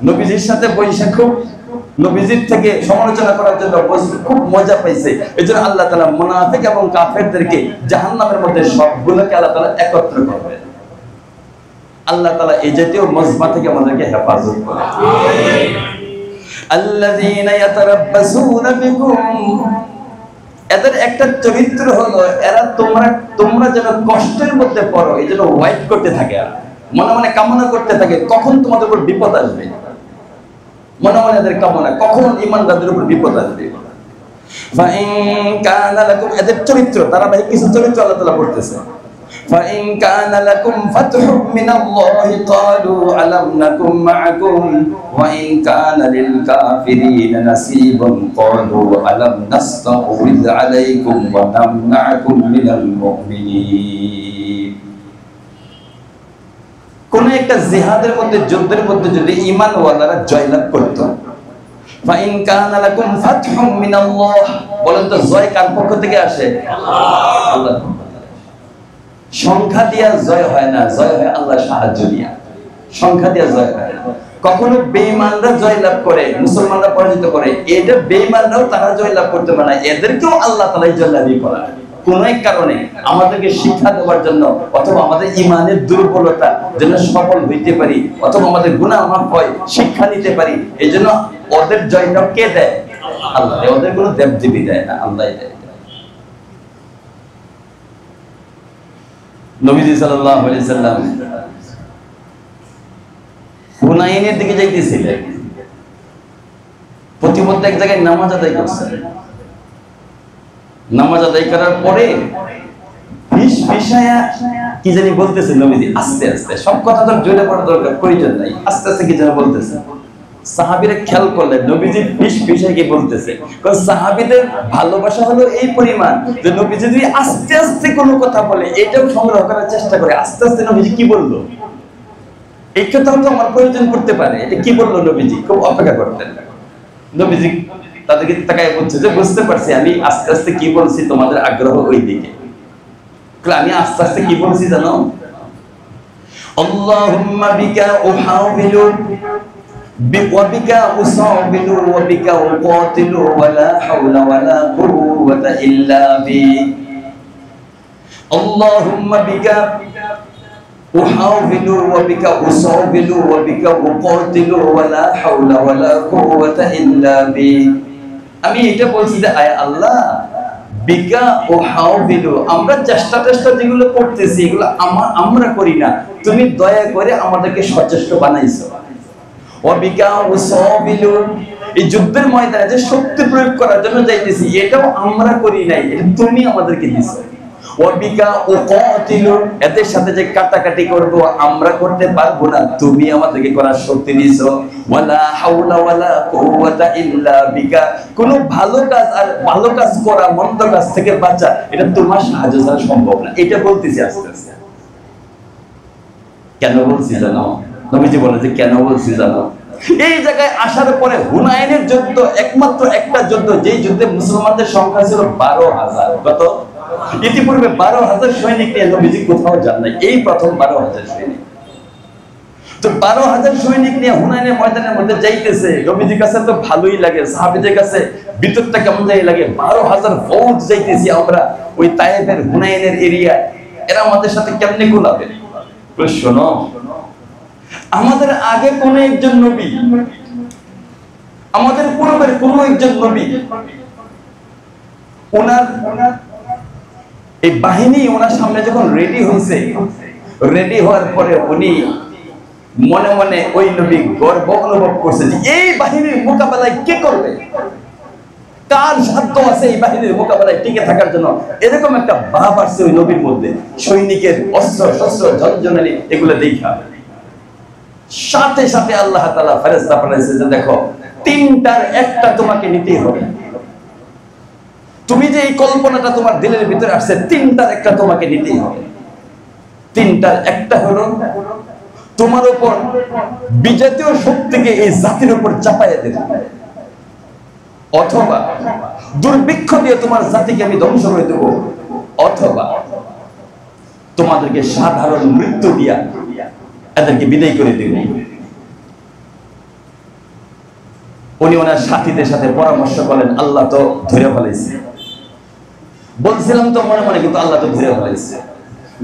নবীজির সাথে বৈশা খুব, নবীজির থেকে সমালোচনা করার জন্য খুব মজা পাইছে। এজন্য আল্লাহ তাআলা মুনাফিক এবং কাফেরদেরকে জাহান্নামের মধ্যে সবগুলোকে আল্লাহ তাআলা একত্র করবেন। আল্লাহ তাআলা এই জাতীয় মজমা থেকে আমাদেরকে হেফাজত করেন। আল্লাযীনা ইয়াতারাব্বাসুনা বিকুম, এদের একটা চরিত্র হলো এরা তোমরা যেন কষ্টের মধ্যে পড়ো এই জন্য ওয়াইট করতে থাকে, আর মনে মনে কামনা করতে থাকে কখন তোমাদের উপর বিপদ আসবে, মনে মনে এদের কামনা কখন ঈমানদারদের উপর বিপদ আসবে। ফাইন কানা লাকুম, এদের চরিত্র ধারাবাহিক কিছু চরিত্র আল্লাহ তাআলা বলতেছে। ফাইন কানা লাকুম ফাতহুম মিনাল্লাহি ক্বালু আলাম নাকুম মাআকুম ওয়া ইন কানা লিল কাফিরিনা নাসীবুন ক্বালু আলাম নাস্তাহওয়িয আলাইকুম ওয়া নামনাকুম মিনাল মুমিনিন। কোন একটা জিহাদের মধ্যে, যুদ্ধের মধ্যে যদি ঈমানওয়ালারা জয়লাভ করত, ফাইন কানা লাকুম ফাতহুম মিনাল্লাহ, বলেন তো জয় কার পক্ষ থেকে আসে? আল্লাহ। সংখ্যা দিয়া জয় হয় না, জয় হয় আল্লাহর সাহায্য দিয়া। সংখ্যা দিয়া জয় হয় না। কখনো বেঈমানরা জয় লাভ করে, মুসলমানরা পরাজিত করে, এটা বেঈমানরাও তারা জয় লাভ করতে পারে না, এদেরকেও আল্লাহ তাআলাই জয়লাভই করায়। কোন এক কারণে আমাদেরকে শিক্ষা দেওয়ার জন্য, অথবা আমাদের ঈমানের দুর্বলতা যেন সফল হইতে পারি, অথবা আমাদের গুনাহ মাফ হয়, শিক্ষা নিতে পারি, এই জন্য ওদের জয়টা কে দেয়? আল্লাহ। ওদের কোনো দেবদেবী দেয় না, আল্লাহই দেয়। নবীজি সাল্লাল্লাহু আলাইহি সাল্লাম হুনাইনের দিকে যাইতেছিলেন, প্রতিমধ্যে এক জায়গায় নামাজ আদায় করছেন। নামাজ আদায় করার পরে কি জানি বলতেছে নবীজি, আস্তে আস্তে, সব কথা তো জোরে পড়ার দরকার প্রয়োজন নাই, আস্তে আস্তে কি যেন বলতেছে। সাহাবীরা খেয়াল করলেন নবীজি কি বলতেছে, কারণ সাহাবীদের ভালোবাসা হলো এই পরিমাণ যে নবীজি যদি আস্তে আস্তে কোনো কথা বলে এটাও সংগ্রহ করার চেষ্টা করে, আস্তে আস্তে নবীজি কি বললো এই কথাও তো আমার প্রয়োজন করতে পারে, এটা কি বললো নবীজি, খুব অপেক্ষা করতেন। নবীজি তাদেরকে তাকায় বলছে যে বুঝতে পারছি আমি আস্তে আস্তে কি বলছি, তোমাদের আগ্রহ ওই দিকে। আমি আস্তে আস্তে কি বলছি জানো? আল্লাহুম্মা বিকা উহাউবিলু ওয়া বিকা উসাবিলু ওয়া বিকা উকাতিলু ওয়া লা হাওলা ওয়া লা কুওয়াতা ইল্লা বিক। আল্লাহুম্মা বিকা উহাউবিলু ওয়া বিকা উসাবিলু ওয়া বিকা উকাতিলু ওয়া লা হাওলা ওয়া লা কুওয়াতা ইল্লা বিক। আমি এটা বলছি যে আয় আল্লাহ, বিকা ও হাওবিলু, আমরা চেষ্টা যেগুলো করতেছি এগুলো আমরা করি না, তুমি দয়া করে আমাদেরকে সচেষ্ট বানাইছো। ও বিকা ও সাবিলু, এই যুদ্ধের ময়দানে যে শক্তি প্রয়োগ করার জন্য যাইতেছি এটাও আমরা করি নাই, এটা তুমি আমাদেরকে দিছো। ও বিকা ও কাতিলু, এদের সাথে যে কাটাকাটি করব আমরা করতে পারবো না, তুমি আমাদেরকে করার শক্তি দিছো। ওয়ালা হাওলা ওয়ালা কুওয়াতা ইল্লা বিকা, কোন ভালো কাজ আর ভালো কাজ করা, মন্দ কাজ থেকে বাঁচা এটা তোমার সাহায্য ছাড়া সম্ভব না, এটা বলতেছি আস্তে আস্তে। কেন বলছি জানো? নবীজি বলে যে কেন বলছি জানো? এই জায়গায় আসার পরে হুনাইনের যুদ্ধ একমাত্র একটা যুদ্ধ, যেই যুদ্ধে মুসলমানদের সংখ্যা ছিল 12,000। কত? ইতিপূর্বে 12,000 সৈনিক নিয়ে নবীজি কোথাও যান নাই, এই প্রথম 12,000 সৈনিক। তো 12,000 সৈনিক নিয়ে হুনাইনের ময়দানের মধ্যে যাইতেছে, নবীজির কাছে তো ভালোই লাগে, সাহাবীদের কাছে ভিতরটা কেমন জানি লাগে, 12,000 ফৌজ যাইতেছি আমরা ওই তায়েফের হুনাইনের এরিয়া, এরা আমাদের সাথে কেমনে গোলাবে? শোনো, আমাদের আগে কোন একজন নবী, আমাদের পূর্বের কোন একজন নবী, ওনার এই বাহিনী ওনার সামনে যখন রেডি হয়েছে, রেডি হওয়ার পরে উনি মনে মনে ওই নবী গর্ব অনুভব করছে যে এই বাহিনীর মোকাবেলায় কে করবে, কার সাধ্য আছে এই বাহিনীর মোকাবেলায় টিকে থাকার জন্য, এরকম একটা ভাব আসছে ওই নবীর মধ্যে। সৈনিকের অস্ত্র শস্ত্র ঝনঝনানি এগুলো দেখা সাথে সাথে আল্লাহ তাআলা ফেরেশতা পাঠাইছে যে দেখো, তিনটার একটা তোমাকে নিতেই হবে। তুমি যে এই কল্পনাটা তোমার দিলের ভিতরে আসছে, তিনটার একটা তোমাকে নিতেই হবে। তিনটার একটা হলো তোমার উপর বিজাতীয় শক্তিকে এই জাতির উপর চাপাইয়া দেব, অথবা দুর্ভিক্ষ দিয়ে তোমার জাতিকে আমি ধ্বংস করে দেব, অথবা তোমাদেরকে সাধারণ মৃত্যু দিয়া এদেরকে বিদায় করে দেব। উনি ওনার সাথীদের সাথে পরামর্শ করেন, আল্লাহ তো ধরে ফেলেছে, বলছিলাম তো মনে মনে, কিন্তু আল্লাহ তো ধরে ফেলেছে,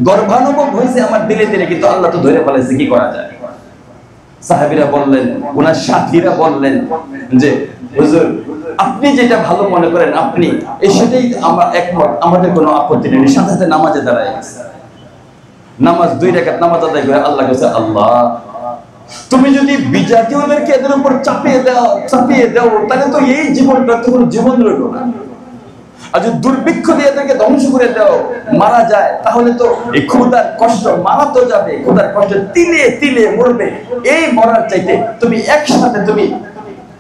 গর্বানুভব হয়েছে আমার দিলে দিলে, কিন্তু আল্লাহ তো ধরে ফেলেছে, কি করা যায়? সাহাবীরা বললেন, ওনার সাথীরা বললেন যে হুজুর আপনি যেটা ভালো মনে করেন আপনি সেটাই আমরা একমত, আমাদের কোনো আপত্তি নেই। সাথে সাথে নামাজে দাঁড়ায় গেছে। নামাজ 2 রাকাত নামাজ আদায় করে আল্লাহ কাছে, আল্লাহ তুমি যদি বিজাতীয়দেরকে এদের উপর চাপিয়ে দাও তাহলে তো এই জীবনটা তো কোনো জীবন রইল না। আর যদি দুর্ভিক্ষ দিয়ে এদেরকে ধ্বংস করে দাও, মারা যায়, তাহলে তো এই ক্ষুধার কষ্ট মারা তো যাবে, ক্ষুধার কষ্ট তিলে তিলে মরবে। এই মরার চাইতে তুমি একসাথে তুমি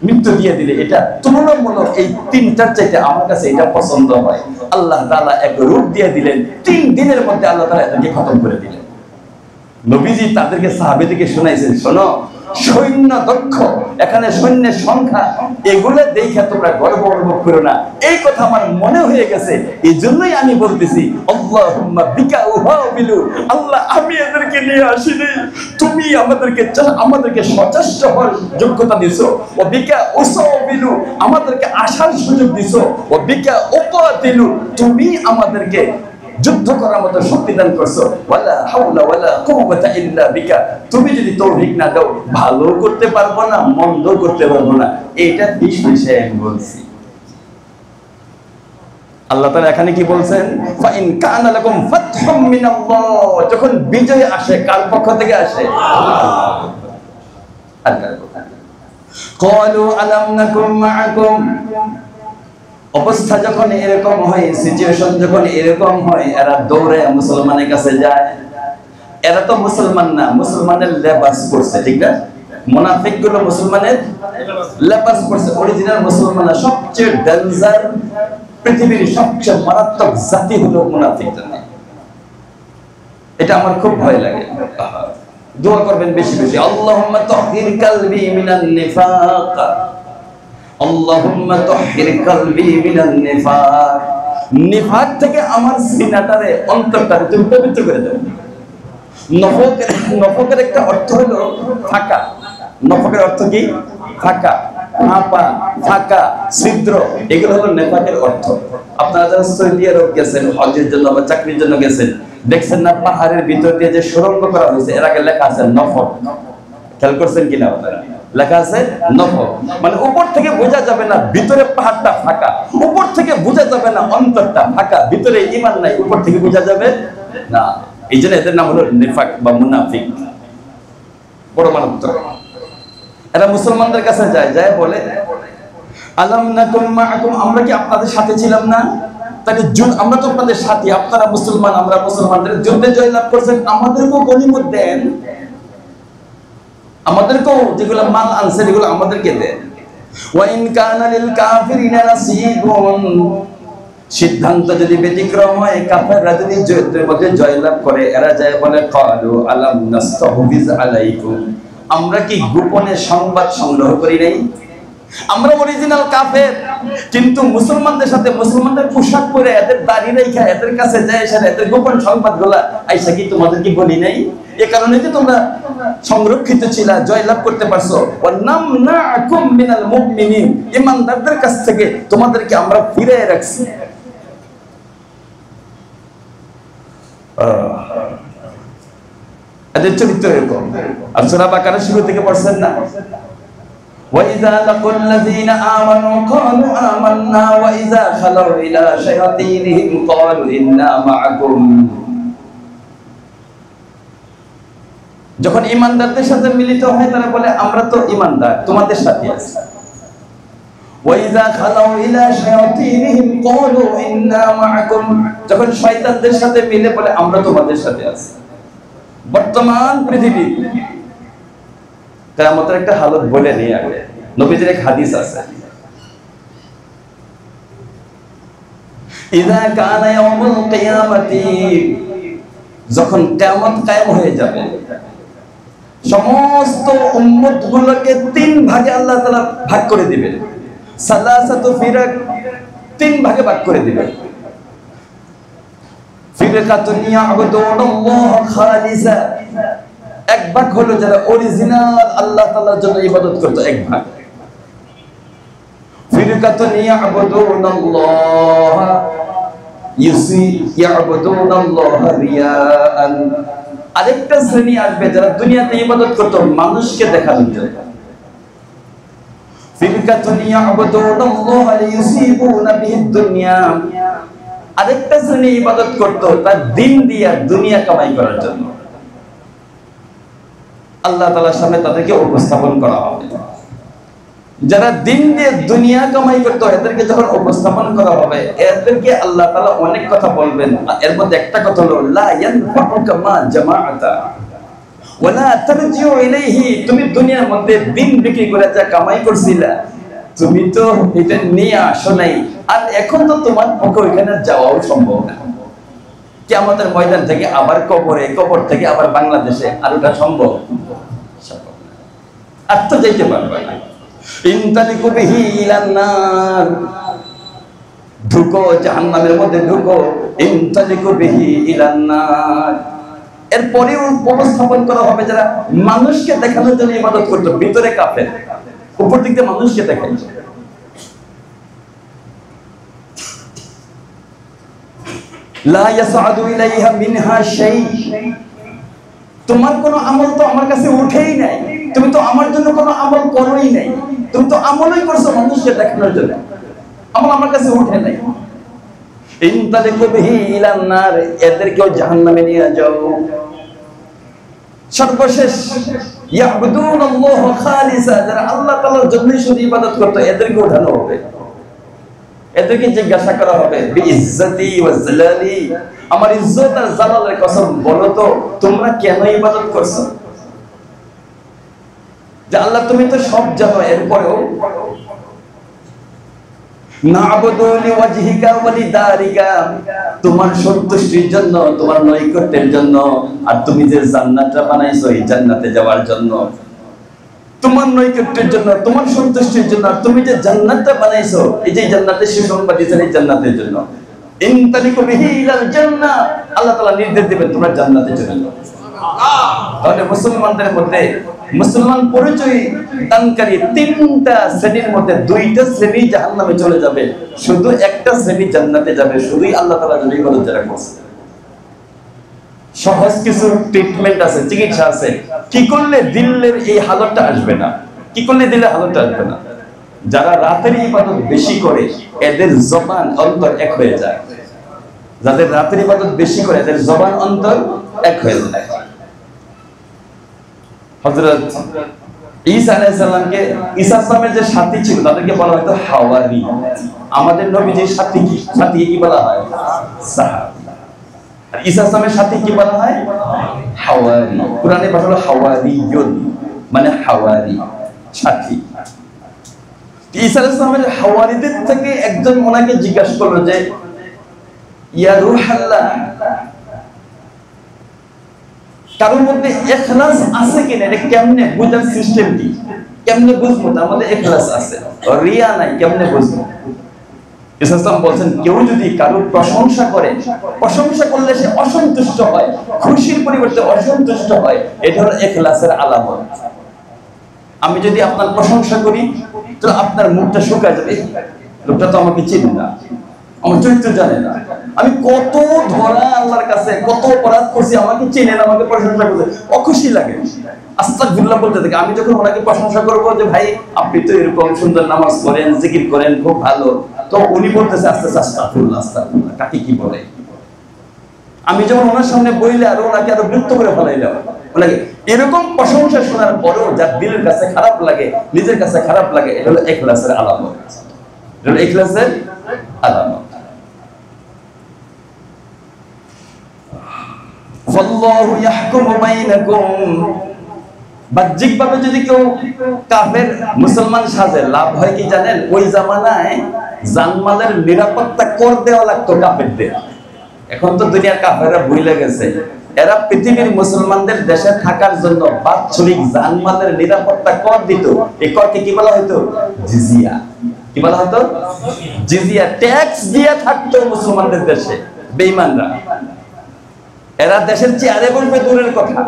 মৃত্যু দিয়ে দিলে, এটা তুলনামূলক এই 3টার চাইতে আমার কাছে এটা পছন্দ হয়। আল্লাহ তাআলা এক রূপ দিয়ে দিলেন, 3 দিনের মধ্যে আল্লাহ তাআলা এদেরকে খতম করে দিলেন। নবীজি তাদেরকে সাহাবীদেরকে শোনাইছেন, শোনো সৈন্য দক্ষ, এখানে সৈন্যের সংখ্যা, এগুলো দেখে তোমরা গর্ব অনুভব করো না। এই কথা আমার মনে হয়ে গেছে, এই জন্যই আমি বলতেছি আল্লাহুম্মা বিকা উহাবিলু, আল্লাহ আমি এদেরকে নিয়ে আসিনি, তুমি আমাদেরকে সচেষ্ট হওয়ার যোগ্যতা দিছো। ও বিকা উসাবিলু, আমাদেরকে আসার সুযোগ দিছো। ও বিকা উকাতিলু, তুমি আমাদেরকে যুদ্ধ করার মতো শক্তি দান করছো। ওয়ালা হাওলা ওয়ালা কুওয়াতা ইল্লা বিকা, তুমি যদি তৌফিক না দাও ভালো করতে পারবো না, মন্দ করতে পারবো না। এটা বিষয়ে আমি বলছি। আল্লাহ তাআলা এখানে কি বলছেন, ফা ইন কানা লাকুম ফাতহুম মিনাল্লাহ, যখন বিজয় আসে কার পক্ষ থেকে আসে? আল্লাহর পক্ষ থেকে। ক্বালু আলাম নাকুম মাআকুম, অবস্থা যখন এরকম হয়, সিচুয়েশন যখন এরকম হয়, এরা দৌড়ে মুসলমানের কাছে যায়। এরা তো মুসলমান না, মুসলমানের লেবাস পরছে, ঠিক না? মুনাফিক গুলো মুসলমানের লেবাস পরছে। অরিজিনাল মুসলমানরা সবচেয়ে ডেঞ্জার, পৃথিবীর সবচেয়ে মারাত্মক জাতি হলো মুনাফিক। এটা আমার খুব ভয় লাগে। দোয়া করবেন বেশি বেশি, আল্লাহুম্মা তাহহির কলবি মিনান নিফাক, আল্লাহুম্মা তাহহির কলবি মিনান নিফাক, নিফাক থেকে আমার সিনাটারে, অন্তরটারে তুমি পবিত্র করে দাও। নফকের একটা অর্থ হলো ফাঁকা। নফকের অর্থ কি? ফাঁকা, ফাঁপা, ফাঁকা, ছিদ্র, এগুলো হলো নেফাকের অর্থ। আপনারা যারা সৌদি আরব গেছেন হজের জন্য বা চাকরির জন্য গেছেন, দেখছেন না পাহাড়ের ভিতর দিয়ে যে সুড়ঙ্গ করা হয়েছে, এর আগে লেখা আছে নফক। খেয়াল করছেন কিনা আপনারা? লেখা আছে নফক, মানে উপর থেকে বোঝা যাবে না ভিতরে পাহাড়টা ফাঁকা, উপর থেকে বোঝা যাবে না অন্তরটা ফাঁকা, ভিতরে ঈমান নাই, উপর থেকে বোঝা যাবে না। এই জন্য এদের নাম হলো নিফাক বা মুনাফিক। বড় মারাত্মক। এরা মুসলমানদের কাছে যায় বলে আলাম নাকুম মাআকুম, আমরা কি আপনাদের সাথে ছিলাম না? তাহলে আমরা তো আপনাদের সাথী, আপনারা মুসলমান, আমরা মুসলমানদের যুদ্ধে জয়লাভ করছেন, আমাদেরকেও গনিমত দেন, আমাদেরকেও যেগুলো মাল আনছেন এগুলো আমাদেরকে দেন। ওয়া ইন কানা লিল কাফিরিনা নাসিবুন, সিদ্ধান্ত যদি ব্যতিক্রম হয়, কাফেররা যদি যুদ্ধের মধ্যে জয়লাভ করে, এরা যায় বলে ক্বালু আলাম নাস্তাহবিজ আলাইকুম, আমরা কি গোপনে সংবাদ সংগ্রহ করি নাই? আমরা অরিজিনাল কাফের, কিন্তু মুসলমানদের সাথে মুসলমানদের পোশাক পরে এদের দাড়ি রেখা এদের কাছে যায়, এসে এদের গোপন সংবাদগুলা আইসা কি তোমাদের কি বলি নাই? এই কারণে যে তোমরা সংরক্ষিত ছিলা, জয়লাভ করতে পারছো। ওয়া নামনাকুম মিনাল মুমিনিন, ঈমানদারদের কাছ থেকে তোমাদেরকে আমরা ফিরিয়ে রাখছি। এদের চরিত্র এরকম। আর সূরা বাকারা শুরু থেকে পড়ছেন না, وَإِذَا لَقُوا الَّذِينَ آمَنُوا قَالُوا آمَنَّا وَإِذَا خَلَوْا إِلَى شَيَاطِينِهِمْ قَالُوا إِنَّا مَعَكُمْ, যখন ঈমানদারদের সাথে মিলিত হয় তারা বলে আমরা তো ঈমানদার, তোমাদের সাথে আছি। وَإِذَا خَلَوْا إِلَى شَيَاطِينِهِمْ قَالُوا إِنَّا مَعَكُمْ, যখন শয়তানদের সাথে মিলে বলে আমরা তোমাদের সাথে আছি। বর্তমান পৃথিবী কিয়ামতের একটা হালত বলে নিয়ে আগে নবীজির এক হাদিস আছে, ইযা কানা ইয়াউমুল কিয়ামাতি, যখন কিয়ামত কায়েম হয়ে যাবে, সমস্ত উম্মতগুলোকে 3 ভাগে আল্লাহ তাআলা ভাগ করে দিবেন। সালাসাতু ফিরাক, 3 ভাগে ভাগ করে দিবেন। ফিরকাতুন ইয়াবুদুনাল্লাহ খালিসা, এক ভাগ হলো যারা অরিজিনাল আল্লাহ তাআলার জন্য ইবাদত করত, এক ভাগ। ফিরকাতুন ইয়াবুদুনাল্লাহ ইয়াবুদুনাল্লাহ রিয়াআন, আরেকটা শ্রেণী আসবে যারা দুনিয়াতে ইবাদত করতো মানুষকে দেখানোর জন্য। ফিরকাতুন ইয়াবুদুনাল্লাহা লিইউসিবুনা বিহিদ দুনিয়া, আরেকটা শ্রেণী ইবাদত করতো তার দিন দিয়ে দুনিয়া কামাই করার জন্য। আল্লাহ তাআলার সামনে তাদেরকে উপস্থাপন করা হবে। যারা দিন দিয়ে দুনিয়া কামাই করতো এদেরকে যখন উপস্থাপন করা হবে, এদেরকে আল্লাহ তাআলা অনেক কথা বলবেন। এর মধ্যে একটা কথা হলো লা ইয়ানফাউকা মা জামাআতা ওয়ালা তারজিউ ইলাইহি, তুমি দুনিয়ার মধ্যে দিন বিক্রি করে যা কামাই করছিলা তুমি তো এটা নিয়ে আসো নাই, আর এখন তো তোমার পক্ষে ওইখানে যাওয়াও সম্ভব না। কিয়ামতের ময়দান থেকে আবার কবরে, কবর থেকে আবার বাংলাদেশে, আর ওটা সম্ভব আর তো যেতে পারবে না। ইনতালিকু বিহি ইলান নার, ঢুকো জাহান্নামের মধ্যে ঢুকো। ইনতালিকু বিহি ইলান নার, এরপরে উপস্থাপন করা হবে যারা মানুষকে দেখানোর জন্য ইবাদত করতো, ভিতরে কাফের, উপর দিক দিয়ে মানুষকে দেখাই। লা ইয়াসআদু ইলাইহা মিনহা শাই, তোমার কোনো আমল তো আমার কাছে উঠেই নাই, তুমি তো আমার জন্য কোনো আমল করোই নাই, তুমি তো আমলই করছো মানুষকে দেখানোর জন্য, আমল আমার কাছে উঠে নাই। ইনতালিকু বিহি ইলান নার, এদেরকেও জাহান্নামে নিয়ে যাও। সর্বশেষ ইয়াবুদুনাল্লাহ খালিসা, যারা আল্লাহ তাআলার জন্য শুধু ইবাদত করতো এদেরকে উঠানো হবে। এদেরকে জিজ্ঞাসা করা হবে বিইজ্জতি ওয়া জালালি, আমার ইজ্জত আর জালালের কসম বলো তো তোমরা কেন ইবাদত করছো? যে আল্লাহ তুমি তো সব জানো, এরপরেও না'বুদু লিওয়াজহিকা ওয়া লিদারিকা, তোমার সন্তুষ্টির জন্য, তোমার নৈকট্যের জন্য, আর তুমি যে জান্নাতটা বানাইছো এই জান্নাতে যাওয়ার জন্য, তোমার নৈকট্যের জন্য, তোমার সন্তুষ্টির জন্য, আর তুমি যে জান্নাতটা বানাইছো এই যে জান্নাতের সুসংবাদ দিয়েছেন এই জান্নাতের জন্য। ইনতালিকু বিহি ইলাল জান্নাহ, আল্লাহ তাআলা নির্দেশ দিবেন তোমরা জান্নাতে চলে যাও। তাহলে মুসলমানদের মধ্যে মুসলমান পরিচয় দানকারী তিনটা শ্রেণীর মধ্যে দুইটা শ্রেণী জাহান্নামে চলে যাবে, শুধু একটা শ্রেণী জান্নাতে যাবে, শুধুই আল্লাহ তাআলা যদি ইবাদত যারা করছে। সহজ কিছু ট্রিটমেন্ট আছে, চিকিৎসা আছে, কি করলে দিলের এই হালতটা আসবে না, কি করলে দিলের হালতটা আসবে না। যারা রাতের ইবাদত বেশি করে এদের জবান অন্তর এক হয়ে যায়, যাদের রাতের ইবাদত বেশি করে এদের জবান অন্তর এক হয়ে যায়। হযরত ঈসা আলাইহিস সালামকে, ঈসা সালামের যে সাথী ছিল তাদেরকে বলা হয়তো হাওয়ারি। আমাদের নবীজির সাথী কি, সাথী কি বলা হয়? সাহাবী। আর ঈসা সালামের সাথী কি বলা হয়? হাওয়ারি। কুরআনে বলা হলো হাওয়ারিয়ুন, মানে হাওয়ারি, সাথী। ঈসা আলাইহিস সালামের হাওয়ারিদের থেকে একজন ওনাকে জিজ্ঞাসা করলো যে ইয়া রূহাল্লাহ, কারোর মধ্যে ইখলাস আছে কিনা, এটা কেমনে বুঝার সিস্টেম কি, কেমনে বুঝবো আমাদের ইখলাস আছে, রিয়া নাই, কেমনে বুঝবো? ঈসা সালাম বলেন কেউ যদি কারোর প্রশংসা করে, প্রশংসা করলে সে অসন্তুষ্ট হয়, খুশির পরিবর্তে অসন্তুষ্ট হয়, এটা হলো ইখলাসের আলামত। আমি যদি আপনার প্রশংসা করি তো আপনার মুখটা শুকায় যাবে, লোকটা তো আমাকে চিনে না, আমার চরিত্র জানে না, আমি কত ধরা আল্লাহর কাছে, কত অপরাধ করছি, আমাকে চিনে না, আমাকে প্রশংসা করতে অখুশি লাগে, আস্তাগফিরুল্লাহ বলতে থাকে। আমি যখন ওনাকে প্রশংসা করবো যে ভাই আপনি তো এরকম সুন্দর নামাজ পড়েন, জিকির করেন, খুব ভালো, তো উনি বলতেছে আস্তে আস্তে আস্তাগফিরুল্লাহ আস্তাগফিরুল্লাহ, কাকে কি বলে। আমি যখন ওনার সামনে বইলে আর ওনাকে আরো বিরক্ত করে ফেলাইলাম, ওনাকে এরকম প্রশংসা শোনার পরেও যার দিলের কাছে খারাপ লাগে, নিজের কাছে খারাপ লাগে, এটা হলো ইখলাসের আলামত, এটা হলো ইখলাসের আলামত। ফাল্লাহু ইয়াহকুমু বাইনাকুম, বাহ্যিকভাবে যদি কেউ কাফের মুসলমান সাজে লাভ হয় কি জানেন? ওই জামানায় জানমালের নিরাপত্তা কর দেওয়া লাগতো কাফেরদের। এখন তো দুনিয়ার কাফেররা ভুলে গেছে, এরা পৃথিবীর মুসলমানদের দেশে থাকার জন্য বাৎসরিক জানমালের নিরাপত্তা কর দিত। এই করকে কি বলা হতো? জিজিয়া। কি বলা হতো? জিজিয়া। ট্যাক্স দিয়ে থাকতো মুসলমানদের দেশে বেঈমানরা। এরা দেশের চেয়ারে বসবে দূরের কথা,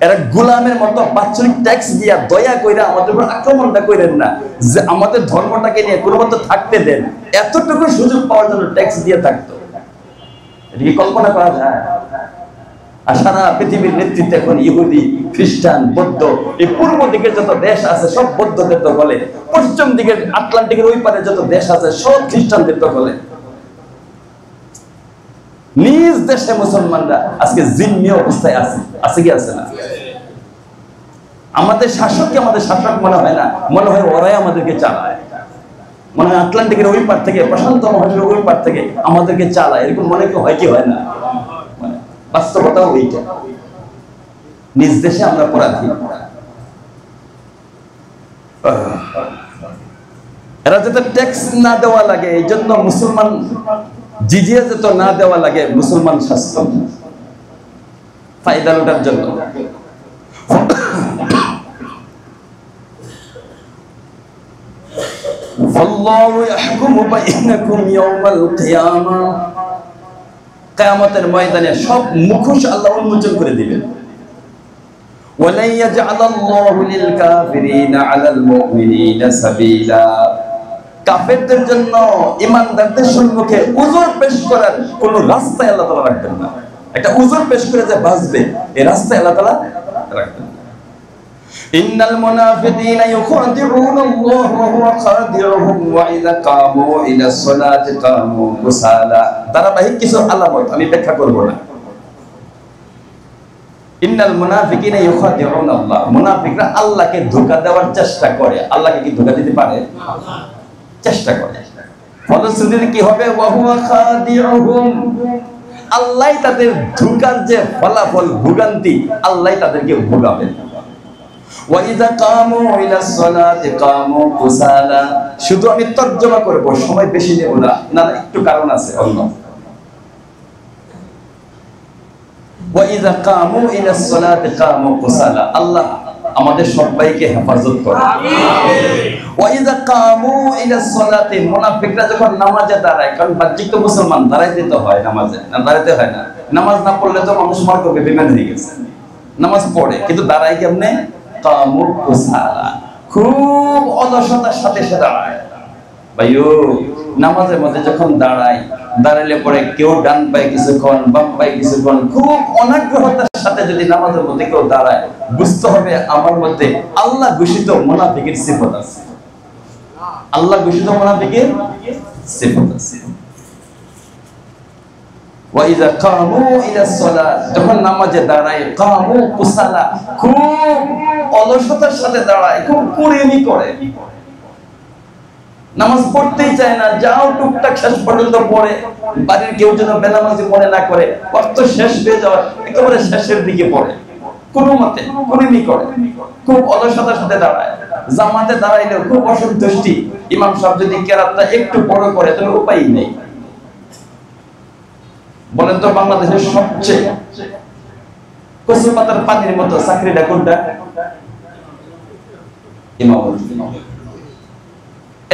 এরা গোলামের মতো বাৎসরিক ট্যাক্স দিয়া দয়া কইরা আমাদের উপর আক্রমণটা কইরেন না, যে আমাদের ধর্মটাকে নিয়ে কোনো মতো থাকতে দেন, এতটুকু সুযোগ পাওয়ার জন্য ট্যাক্স দিয়ে থাকতো। এটা কি কল্পনা করা যায়? আর সারা পৃথিবীর নেতৃত্বে এখন ইহুদি, খ্রিস্টান, বৌদ্ধ, এই পূর্ব দিকের যত দেশ আছে সব বৌদ্ধদের দখলে, পশ্চিম দিকের আটলান্টিকের ওই পারে যত দেশ আছে সব খ্রিস্টানদের দখলে। নিজ দেশে মুসলমানরা আজকে জিম্মি অবস্থায় আছে, আছে কি আছে না? আমাদের শাসককে আমাদের শাসক মনে হয় না, মনে হয় ওরাই আমাদেরকে চালায়। মনে হয় আটলান্টিকের ওই পার থেকে, প্রশান্ত মহাসাগরের ওই পার থেকে আমাদেরকে চালায়, এরকম মনে কি হয় কি হয় না? বাস্তবতা ওইটা, নিজ দেশে আমরা পরাধীন। এরা যাতে ট্যাক্স না দেওয়া লাগে, এই জন্য মুসলমান জিজিয়া যাতে না দেওয়া লাগে, মুসলমান শাস্ত্র ফায়দা লুটার জন্য। আল্লাহু ইয়াহকুমু বাইনাকুম ইয়াওমাল কিয়ামা, কিয়ামতের ময়দানে সব মুখোশ আল্লাহ উন্মোচন করে দিবেন। ওয়ালা ইয়াজআলাল্লাহু লিল কাফিরিনা আলাল মুমিনিনা সাবিলা, কাফেরদের জন্য ঈমানদারদের সম্মুখে উযর পেশ করার কোন রাস্তা আল্লাহ তাআলা রাখবেন না। একটা উযর পেশ করে যে বাঁচবে, এই রাস্তা আল্লাহ তাআলা রাখবেন। ইন্নাল মুনাফিকিনা ইউখাদিউনাল্লাহু ওয়া হুয়া খাদিউহুম ওয়া ইযা কামু ইলাস সালাতি কামু কুসালা। ধারাবাহিক কিছু আলামত আমি ব্যাখ্যা করব না। ইন্নাল মুনাফিকিনা ইউখাদিউনাল্লাহ, মুনাফিকরা আল্লাহকে ধোঁকা দেওয়ার চেষ্টা করে। আল্লাহকে কি ধোঁকা দিতে পারে? চেষ্টা করে। ফলশ্রুতিতে কি হবে? ওয়া হুয়া খাদিউহুম, আল্লাহই তাদের ধোঁকার যে ফলাফল, ভোগান্তি আল্লাহই তাদেরকে ভোগাবেন। ওয়া ইযা কামু ইলাস সালাতি কামু কুসালা, শুধু আমি তরজমা করব, সময় বেশি নেব না, না একটু কারণ আছে অন্য। ওয়া ইযা কামু ইলাস সালাতি কামু কুসালা, আল্লাহ আমাদের সবাইকে হেফাজত করে। আমিন। ওয়া ইযা কামু ইলাস সালাতি, মুনাফিকরা যখন নামাজে দাঁড়ায়, কারণ বাহ্যিক তো মুসলমান, দাঁড়াইতে তো হয় নামাজে, না দাঁড়াতে হয় না। নামাজ না পড়লে তো মানুষ মার করবে, বেঈমান হয়ে গেছে। নামাজ পড়ে কিন্তু দাঁড়ায় কেমনে? কামু কুসালা, খুব অলসতার সাথে সে দাঁড়ায়। ভাইও, নামাজের মধ্যে যখন দাঁড়াইলে পরে কেউ ডান পায়ে কিছুক্ষণ, বাম পায়ে কিছুক্ষণ, খুব অনাগ্রহতার সাথে যদি নামাজের মধ্যে কেউ দাঁড়ায়, বুঝতে হবে আমার মধ্যে আল্লাহ ঘোষিত মুনাফিকের সিফত আছে। আল্লাহ ঘোষিত মুনাফিকের সিফত আছে। ওয়া ইযা কামু ইলাস সালাত, যখন নামাজে দাঁড়ায়, কামু কুসালা, খুব অলসতার সাথে দাঁড়ায়, খুব কুড়েমি করে, নামাজ পড়তেই চায় না। যাও টুকটাক শেষ পর্যন্ত পড়ে, বাড়ির কেউ যেন বেনামাজি মনে না করে, অর্থ শেষ হয়ে যাওয়ার একেবারে শেষের দিকে পড়ে, কোনো মতে কুড়েমি করে, খুব অলসতার সাথে দাঁড়ায়। জামাতে দাঁড়াইলেও খুব অসন্তুষ্টি, ইমাম সাহেব যদি কেরাতটা একটু বড় করে তাহলে উপায় নেই। বলেন তো বাংলাদেশের সবচেয়ে কচু পাতার পানির মতো চাকরিটা কোনটা? ইমামতি।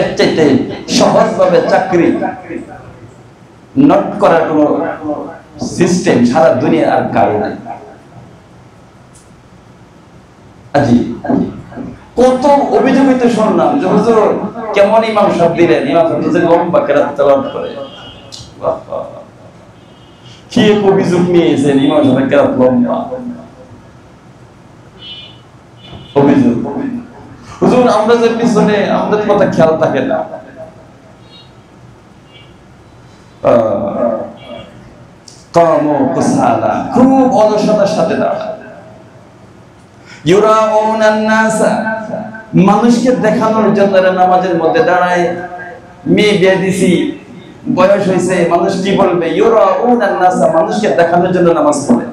এর চাইতে সহজভাবে চাকরি নট করার কোন সিস্টেম সারা দুনিয়া আর কারো নাই। আজি কত অভিযোগিত শুনলাম যে হুজুর কেমন ইমাম সাহেব দিলেন, ইমাম সাহেব যে লম্বা কেরাত তেলাওয়াত করে, কি এক অভিযোগ নিয়েছেন ইমাম সাহেব কেরাত লম্বা অভিযোগ। হুজুর আমরা যে পিছনে আমাদের কথা খেয়াল থাকে না, কামু কুসালা, খুব অলসতার সাথে দাঁড়ায়। ইউরাউনান নাসা, মানুষকে দেখানোর জন্য নামাজের মধ্যে দাঁড়ায়। মেয়ে বিয়ে দিছি, বয়স হয়েছে, মানুষ কি বলবে? ইউরাউনান নাসা, মানুষকে দেখানোর জন্য নামাজ পড়ে।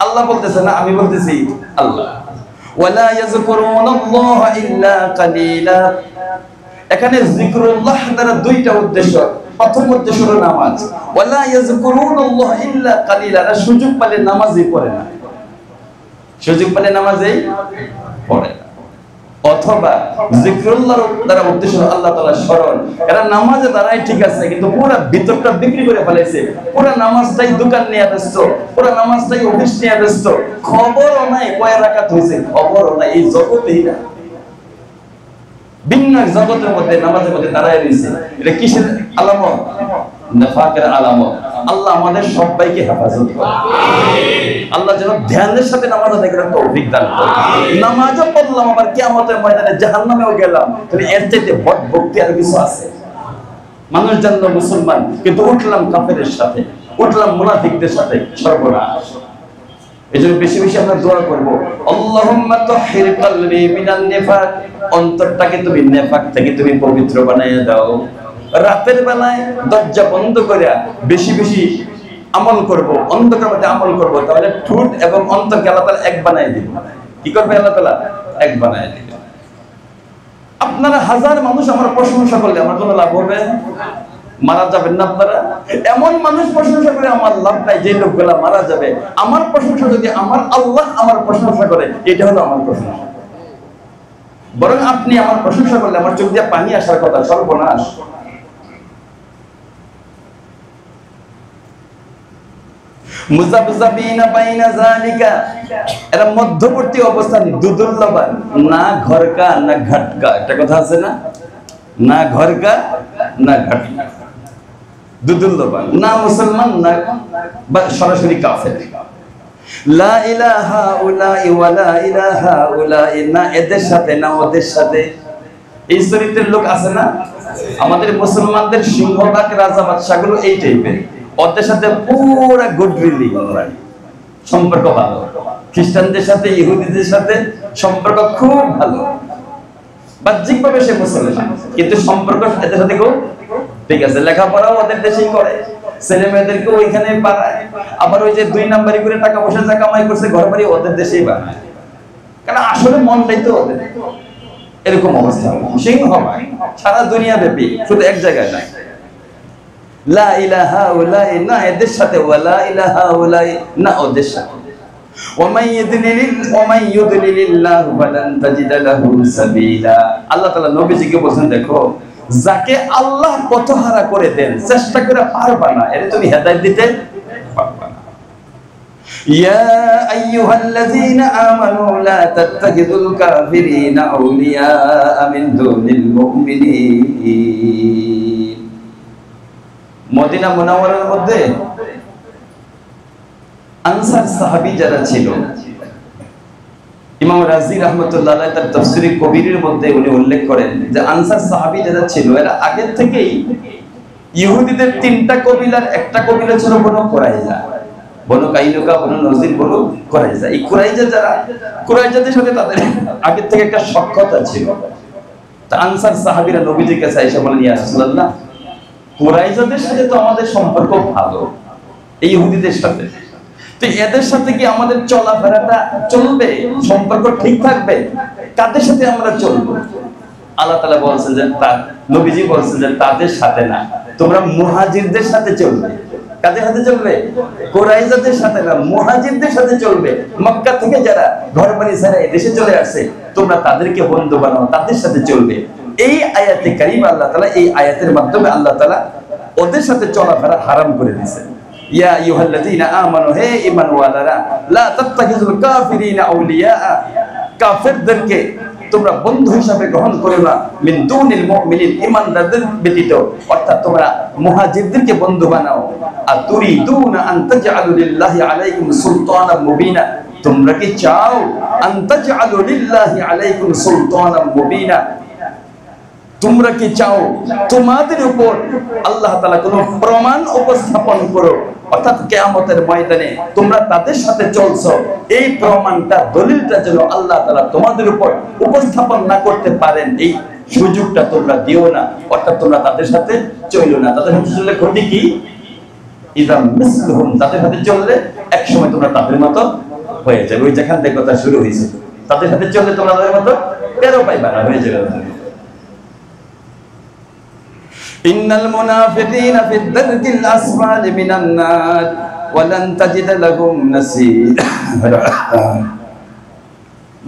আল্লাহ বলতেছে না, আমি বলতেছি আল্লাহ। ওয়ালা ইয়াযকুরুনাল্লাহা ইল্লা কালিলা, এখানে যিকরুল্লাহ দ্বারা দুইটা উদ্দেশ্য। প্রথম উদ্দেশ্য হলো নামাজ। ওয়ালা ইয়াযকুরুনাল্লাহা ইল্লা কালিলা, সুযোগ পেলে নামাজই পড়ে না, সুযোগ পেলে নামাজই পড়ে না। অথবা যিকরুল্লাহর দ্বারা উদ্দেশ্য হলো আল্লাহ তাআলার স্মরণ। এরা নামাজে দাঁড়ায় ঠিক আছে, কিন্তু পুরো ভিতরটা বিক্রি করে ফেলেছে। পুরো নামাজটাই দোকান নিয়ে ব্যস্ত, পুরো নামাজটাই অফিস নিয়ে ব্যস্ত, খবরও নাই কয় রাকাত হয়েছে, খবরও নাই। এই জগতেই না, ভিন্ন জগতের মধ্যে নামাজের মধ্যে দাঁড়ায় রয়েছে। এটা কিসের আলামত? নিফাকের আলামত। আল্লাহ আমাদের সবাইকে হেফাজত করে। আল্লাহ যেন ধ্যানের সাথে নামাজ আদায় করার তৌফিক দান করে। নামাজও পড়লাম, আবার কিয়ামতের ময়দানে জাহান্নামেও গেলাম, তাহলে এর চাইতে বড় ভক্তি আর কিছু আছে? মানুষ জানলো মুসলমান, কিন্তু উঠলাম কাফেরের সাথে, উঠলাম মুনাফিকদের সাথে, সর্বনাশ। এজন্য বেশি বেশি আমরা দোয়া করব, আল্লাহুম্মা তাহহির কলবি মিনান নিফাক, অন্তরটাকে তুমি নেফাক থেকে তুমি পবিত্র বানাইয়া দাও। রাতের বেলায় দরজা বন্ধ করে বেশি বেশি আমল করব, অন্ধকার মধ্যে আমল করব, তাহলে ঠোঁট এবং অন্তরকে আল্লাহ তাআলা এক বানায় দিবেন। কি করবে আল্লাহ তাআলা? এক বানায় দিবেন। আপনারা হাজার মানুষ আমার প্রশংসা করলে আমার কোনো লাভ হবে? মারা যাবেন না আপনারা? এমন মানুষ প্রশংসা করে আমার লাভ নাই যে লোকগুলা মারা যাবে। আমার প্রশংসা যদি আমার আল্লাহ আমার প্রশংসা করে, এটা হলো আমার প্রশংসা। বরং আপনি আমার প্রশংসা করলে আমার চোখ দিয়ে পানি আসার কথা, সর্বনাশ। মুযাবযাবিনা বাইনা যালিকা, এরা মধ্যবর্তী অবস্থান, দুদুল্যবান, না ঘরকা না ঘাটকা। একটা কথা আছে না, না ঘরকা না ঘাটকা, দুদুল্যবান, না মুসলমান না সরাসরি কাফের। লা ইলাহা উলাই ওয়া লা ইলাহা উলাই, না এদের সাথে না ওদের সাথে। এই চরিত্রের লোক আছে না আমাদের মুসলমানদের? সিংহভাগ রাজা বাদশাগুলো এই টাইপের, ওদের সাথে পুরা গুড রিলি সম্পর্ক ভালো। খ্রিস্টানদের সাথে ইহুদিদের সাথে সম্পর্ক খুব ভালো, বাহ্যিক ভাবে সে মুসলমান, কিন্তু সম্পর্ক এদের সাথে খুব ঠিক আছে। লেখাপড়াও ওদের দেশেই করে, ছেলে মেয়েদেরকে ওইখানে পাঠায়, আবার ওই যে 2 নাম্বারি করে টাকা পয়সা যা কামাই করছে ঘর বাড়ি ওদের দেশেই বানায়, কারণ আসলে মনটাই তো ওদের। এরকম অবস্থা সিংহভাগ সারা দুনিয়া ব্যাপী, শুধু এক জায়গায় নাই। লা ইলাহা উলাই, না এদের সাথে, ওয়া লা ইলাহা উলাই, না ওদের সাথে। ওয়ামান ইউদলিলিল্লাহু ফালান তাজিদা লাহু সাবিলা। আল্লাহ তাআলা নবীজিকে বলেন, দেখো যাকে আল্লাহ পথহারা করে দেন, চেষ্টা করে পারবা না, এর তুমি হেদায়েত দিতে পারবা না। ইয়া আইয়ুহাল্লাযীনা আমানু লা তাত্তাখিযুল কাফিরিনা আউলিয়া মিন দুনিল মুমিনিন। মদিনা মুনাওয়ারার মধ্যে আনসার সাহাবী যারা ছিল, ইমাম রাজি রাহমাতুল্লাহ আলাইহি তার তাফসীরে কবিরের মধ্যে উনি উল্লেখ করেন যে আনসার সাহাবী যারা ছিল এরা আগে থেকেই ইহুদিদের 3টা কবিলার একটা কবিলা ছিল বনু কুরাইজা, বনু কাইনুকা, বনু নজির, বনু কুরাইজা। এই কুরাইজা যারা, কুরাইজাদের সাথে তাদের আগে থেকে একটা সখ্যতা ছিল। তা আনসার সাহাবীরা নবীজির কাছে এসে বলেন, ইয়া রাসূলুল্লাহ, কুরাইজাদের সাথে তো আমাদের সম্পর্ক ভালো, এই ইহুদিদের সাথে, তো এদের সাথে কি আমাদের চলাফেরাটা চলবে, সম্পর্ক ঠিক থাকবে? কাদের সাথে আমরা চলবো? আল্লাহ তাআলা বলছেন যে নবীজি বলছেন যে তাদের সাথে না, তোমরা মুহাজিরদের সাথে চলবে। কাদের সাথে চলবে? কুরাইজাদের সাথে না, মুহাজিরদের সাথে চলবে। মক্কা থেকে যারা ঘর বাড়ি ছেড়ে দেশে চলে আসছে, তোমরা তাদেরকে বন্ধু বানাও, তাদের সাথে চলবে। এই আয়াতে কারিমা আল্লাহ তাআলা, এই আয়াতের মাধ্যমে আল্লাহ তাআলা ওদের সাথে চলাফেরা হারাম করে দিয়েছেন। ইয়া আইয়ুহাল্লাযীনা আমানু, হে ঈমানওয়ালারা, লা তাত্তাখিযুল কাফিরিনা আউলিয়া, কাফেরদেরকে তোমরা বন্ধু হিসাবে গ্রহণ করো না, মিন দুনিল মুমিনিন, ঈমানদারদের ব্যতীত, অর্থাৎ তোমরা মুহাজিরদেরকে বন্ধু বানাও। আর তুরিদুনা আন তাজআলু লিল্লাহি আলাইকুম সুলতানাম মুবিনা, তোমরা কি চাও আন তাজআলু লিল্লাহি আলাইকুম সুলতানাম মুবিনা, তোমরা কি চাও তোমাদের উপর আল্লাহ তাআলা কোনো প্রমাণ উপস্থাপন করো, অর্থাৎ কিয়ামতের ময়দানে তোমরা তাদের সাথে চলছো, এই প্রমাণটা, দলিলটা যেন আল্লাহ তাআলা তোমাদের উপর উপস্থাপন না করতে পারেন, এই সুযোগটা তোমরা দিও না। অর্থাৎ তোমরা তাদের সাথে চলো না। তাদের সাথে চললে ক্ষতি কি? ইযা মিসলুহুম, তাদের সাথে চললে একসময় তোমরা তাদের মতো হয়ে যাবে। ওই যেখান থেকে কথা শুরু হয়েছে, তাদের সাথে চললে তোমরা তাদের মতো টেরও পাইবা না, হয়ে যাবে। ইন্নাল মুনাফিকিনা ফিদ দারকিল আসফালি মিনান নার ওয়া লান তাজিদ লাহুম নাসীরা।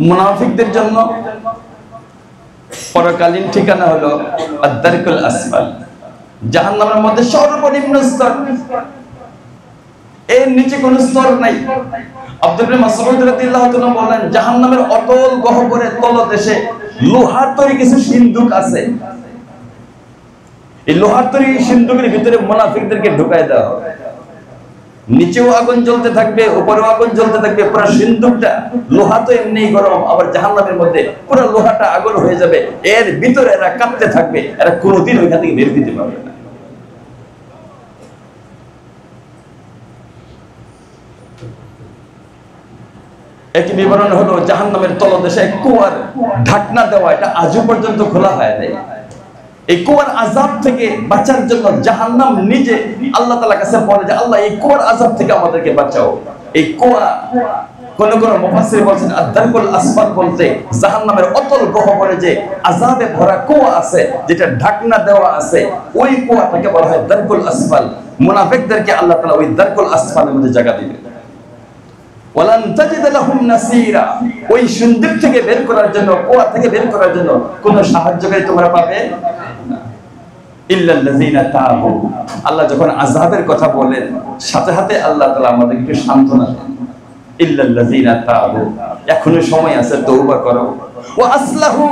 মুনাফিকদের জন্য পরকালীন ঠিকানা হলো আদ-দারকুল আসফাল, জাহান্নামের মধ্যে সর্বনিম্ন স্তর, এর নিচে কোনো স্তর নাই। আব্দুল ইবনে মাসউদ রাদিয়াল্লাহু তাআলা বলেন, জাহান্নামের অতল গহ্বরের তলদেশে লোহার তৈরি কিছু সিন্দুক আছে। এই লোহার তৈরি সিন্দুকের ভিতরে মুনাফিকদেরকে ঢুকায় দেওয়া হবে। নিচেও আগুন জ্বলতে থাকবে, উপরেও আগুন জ্বলতে থাকবে। পুরো সিন্দুকটা, লোহা তো এমনি গরম, আবার জাহান্নামের মধ্যে পুরো লোহাটা আগুন হয়ে যাবে। এর ভিতরে এরা কাঁপতে থাকবে, এরা কোনোদিন ওইখান থেকে বের দিতে পারবে না। একটি বিবরণ হলো জাহান্নামের তলদেশে এক কুয়ার ঢাকনা দেওয়া, এটা আজও পর্যন্ত খোলা হয় নাই। এই কুয়ার আযাব থেকে বাঁচার জন্য জাহান্নাম নিজে আল্লাহ তাআলার কাছে বলে যে আল্লাহ এই কুয়ার আযাব থেকে আমাদেরকে বাঁচাও। এই কুয়া, কোন কোন মুফাসসির বলেন আদ-দারকুল আসফাল বলতে জাহান্নামের অতল গহ্বরে যে আযাবে ভরা কুয়া আছে, যেটা ঢাকনা দেওয়া আছে, ওই কুয়াটাকে বলা হয় দারকুল আসফাল। মুনাফিকদেরকে আল্লাহ তাআলা ওই দারকুল আসফালের মধ্যে জায়গা দিবেন। ওয়ালান তাজিদ লাহুম নাসীরা, ওই সিন্দুক থেকে বের করার জন্য, কুয়া থেকে বের করার জন্য কোন সাহায্যকারী তোমরা পাবে না। ইল্লাল্লাযিনা তাবু, আল্লাহ যখন আযাবের কথা বলেন সাথে সাথে আল্লাহ তাআলা আমাদেরকে সান্ত্বনা দেন। ইল্লাল্লাযিনা তাবু, এখনো সময় আছে, তওবা করো। ওয়া আসলাহু,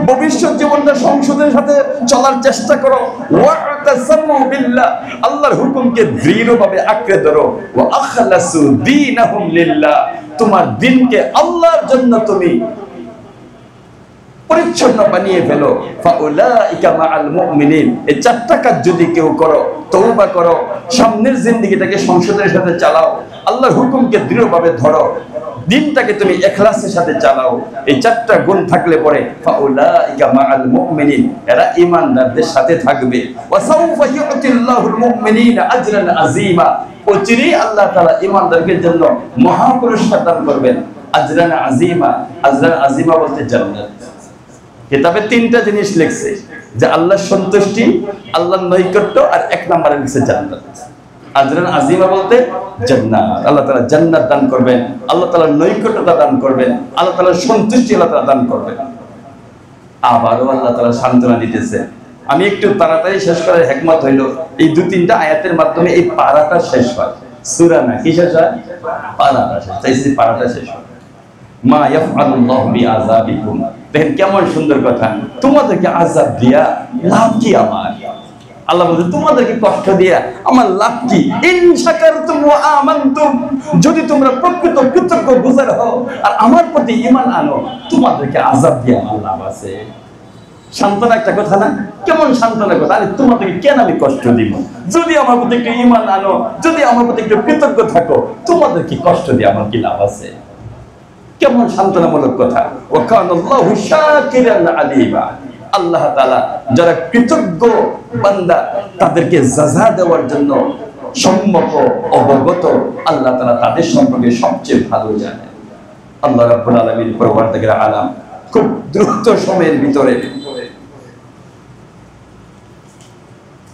ভবিষ্যৎ জীবনটা সংশোধনের সাথে চলার চেষ্টা করো। ওয়া তাসামু বিল্লাহ, আল্লাহর হুকুমকে দৃঢ়ভাবে আঁকড়ে ধরো। ওয়া আখলাসু দীনাহুম লিল্লাহ, তোমার দ্বীনকে আল্লাহর জন্য তুমি পরিচ্ছন্ন বানিয়ে ফেলো। ফাউলাইকা মাআল মুমিনিন, এই চারটা কাজ যদি কেউ করো, তওবা করো, সামনের জিন্দেগিটাকে সংশোধনের সাথে চালাও, আল্লাহর হুকুমকে দৃঢ়ভাবে ধরো, দিনটাকে তুমি ইখলাসের সাথে চালাও, এই চারটা গুণ থাকলে পরে ফাউলাইকা মাআল মুমিনিন, এরা ঈমানদারদের সাথে থাকবে। ওয়া সাউফা ইউতিল্লাহুল মুমিনিনা আজরান আযীমা, অচিরেই আল্লাহ তাআলা ঈমানদারদের জন্য মহা পুরস্কার দান করবেন। আজরান আযীমা, আজরান আযীমা বলতে জান্নাত। কিতাবে তিনটা জিনিস লিখছে, যে আল্লাহর সন্তুষ্টি, আল্লাহর নৈকট্য, আর এক নম্বরে লিখছে জান্নাত। আজরান আযীমা বলতে জান্নাত, আল্লাহ তাআলা জান্নাত দান করবেন, আল্লাহ তাআলার নৈকট্যতা দান করবেন, আল্লাহ তাআলার সন্তুষ্টি আল্লাহ তাআলা দান করবেন। আবারও আল্লাহ তাআলা সান্ত্বনা দিতেছে। আমি একটু তাড়াতাড়ি শেষ করার হিকমত হইল এই দুই তিনটা আয়াতের মাধ্যমে এই পারাটা শেষ হয়। সূরা না, কি শেষ হয়? পারাটা শেষ, চাইছি পারাটা শেষ হয়। মা ইয়াফআলুল্লাহু বিআযাবিকুম, দেখেন কেমন সুন্দর কথা। তোমাদেরকে আযাব দিয়া লাভ কি আমার? আল্লাহ বলছে তোমাদেরকে কষ্ট দিয়া আমার লাভ কি? ইন শাকারতুম ওয়া আমানতুম, যদি তোমরা প্রকৃত কৃতজ্ঞ গুজার হও আর আমার প্রতি ঈমান আনো, তোমাদেরকে আযাব দিয়া আমার লাভ আছে। সান্ত্বনা একটা কথা না? কেমন সান্ত্বনা কথা? আরে তোমাদেরকে কেন আমি কষ্ট দিব? যদি আমার প্রতি একটু ঈমান আনো, যদি আমার প্রতি একটু কৃতজ্ঞ থাকো, তোমাদেরকে কষ্ট দিয়ে আমার কি লাভ আছে? কেমন সান্ত্বনামূলক কথা। ওয়া কানাল্লাহু শাকিরান আলীমা, আল্লাহ তাআলা যারা কৃতজ্ঞ বান্দা তাদেরকে সাজা দেওয়ার জন্য সম্মত, অবগত, আল্লাহ তাআলা তাদের সম্পর্কে সবচেয়ে ভালো জানেন। আল্লাহ রাব্বুল আলামিন পরবর্তীকালে আলাম খুব দ্রুত সময়ের ভিতরে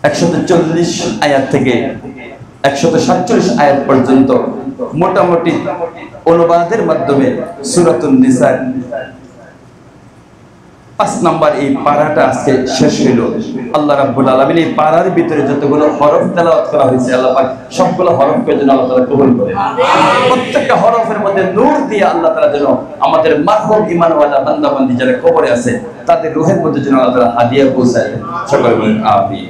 140 আয়াত থেকে 147 আয়াত পর্যন্ত মোটামুটি অনুবাদের মাধ্যমে সূরাতুন নিসার 5 নাম্বার এই পারাটা আজকে শেষ হইল। আল্লাহ রাব্বুল আলামিন এই পারার ভিতরে যতগুলো হরফ তেলাওয়াত করা হয়েছে, আল্লাহ পাক সবগুলো হরফকে যেন আল্লাহ তাআলা কবুল করেন। প্রত্যেকটা হরফের মধ্যে নূর দিয়ে আল্লাহ তাআলা যেন আমাদের মারহুম ঈমানওয়ালা বান্দা বান্দি যারা কবরে আছে তাদের রূহের মধ্যে যেন আল্লাহ তাআলা হাদিয়া পৌঁছায় দেন। সকলে বলেন আমিন।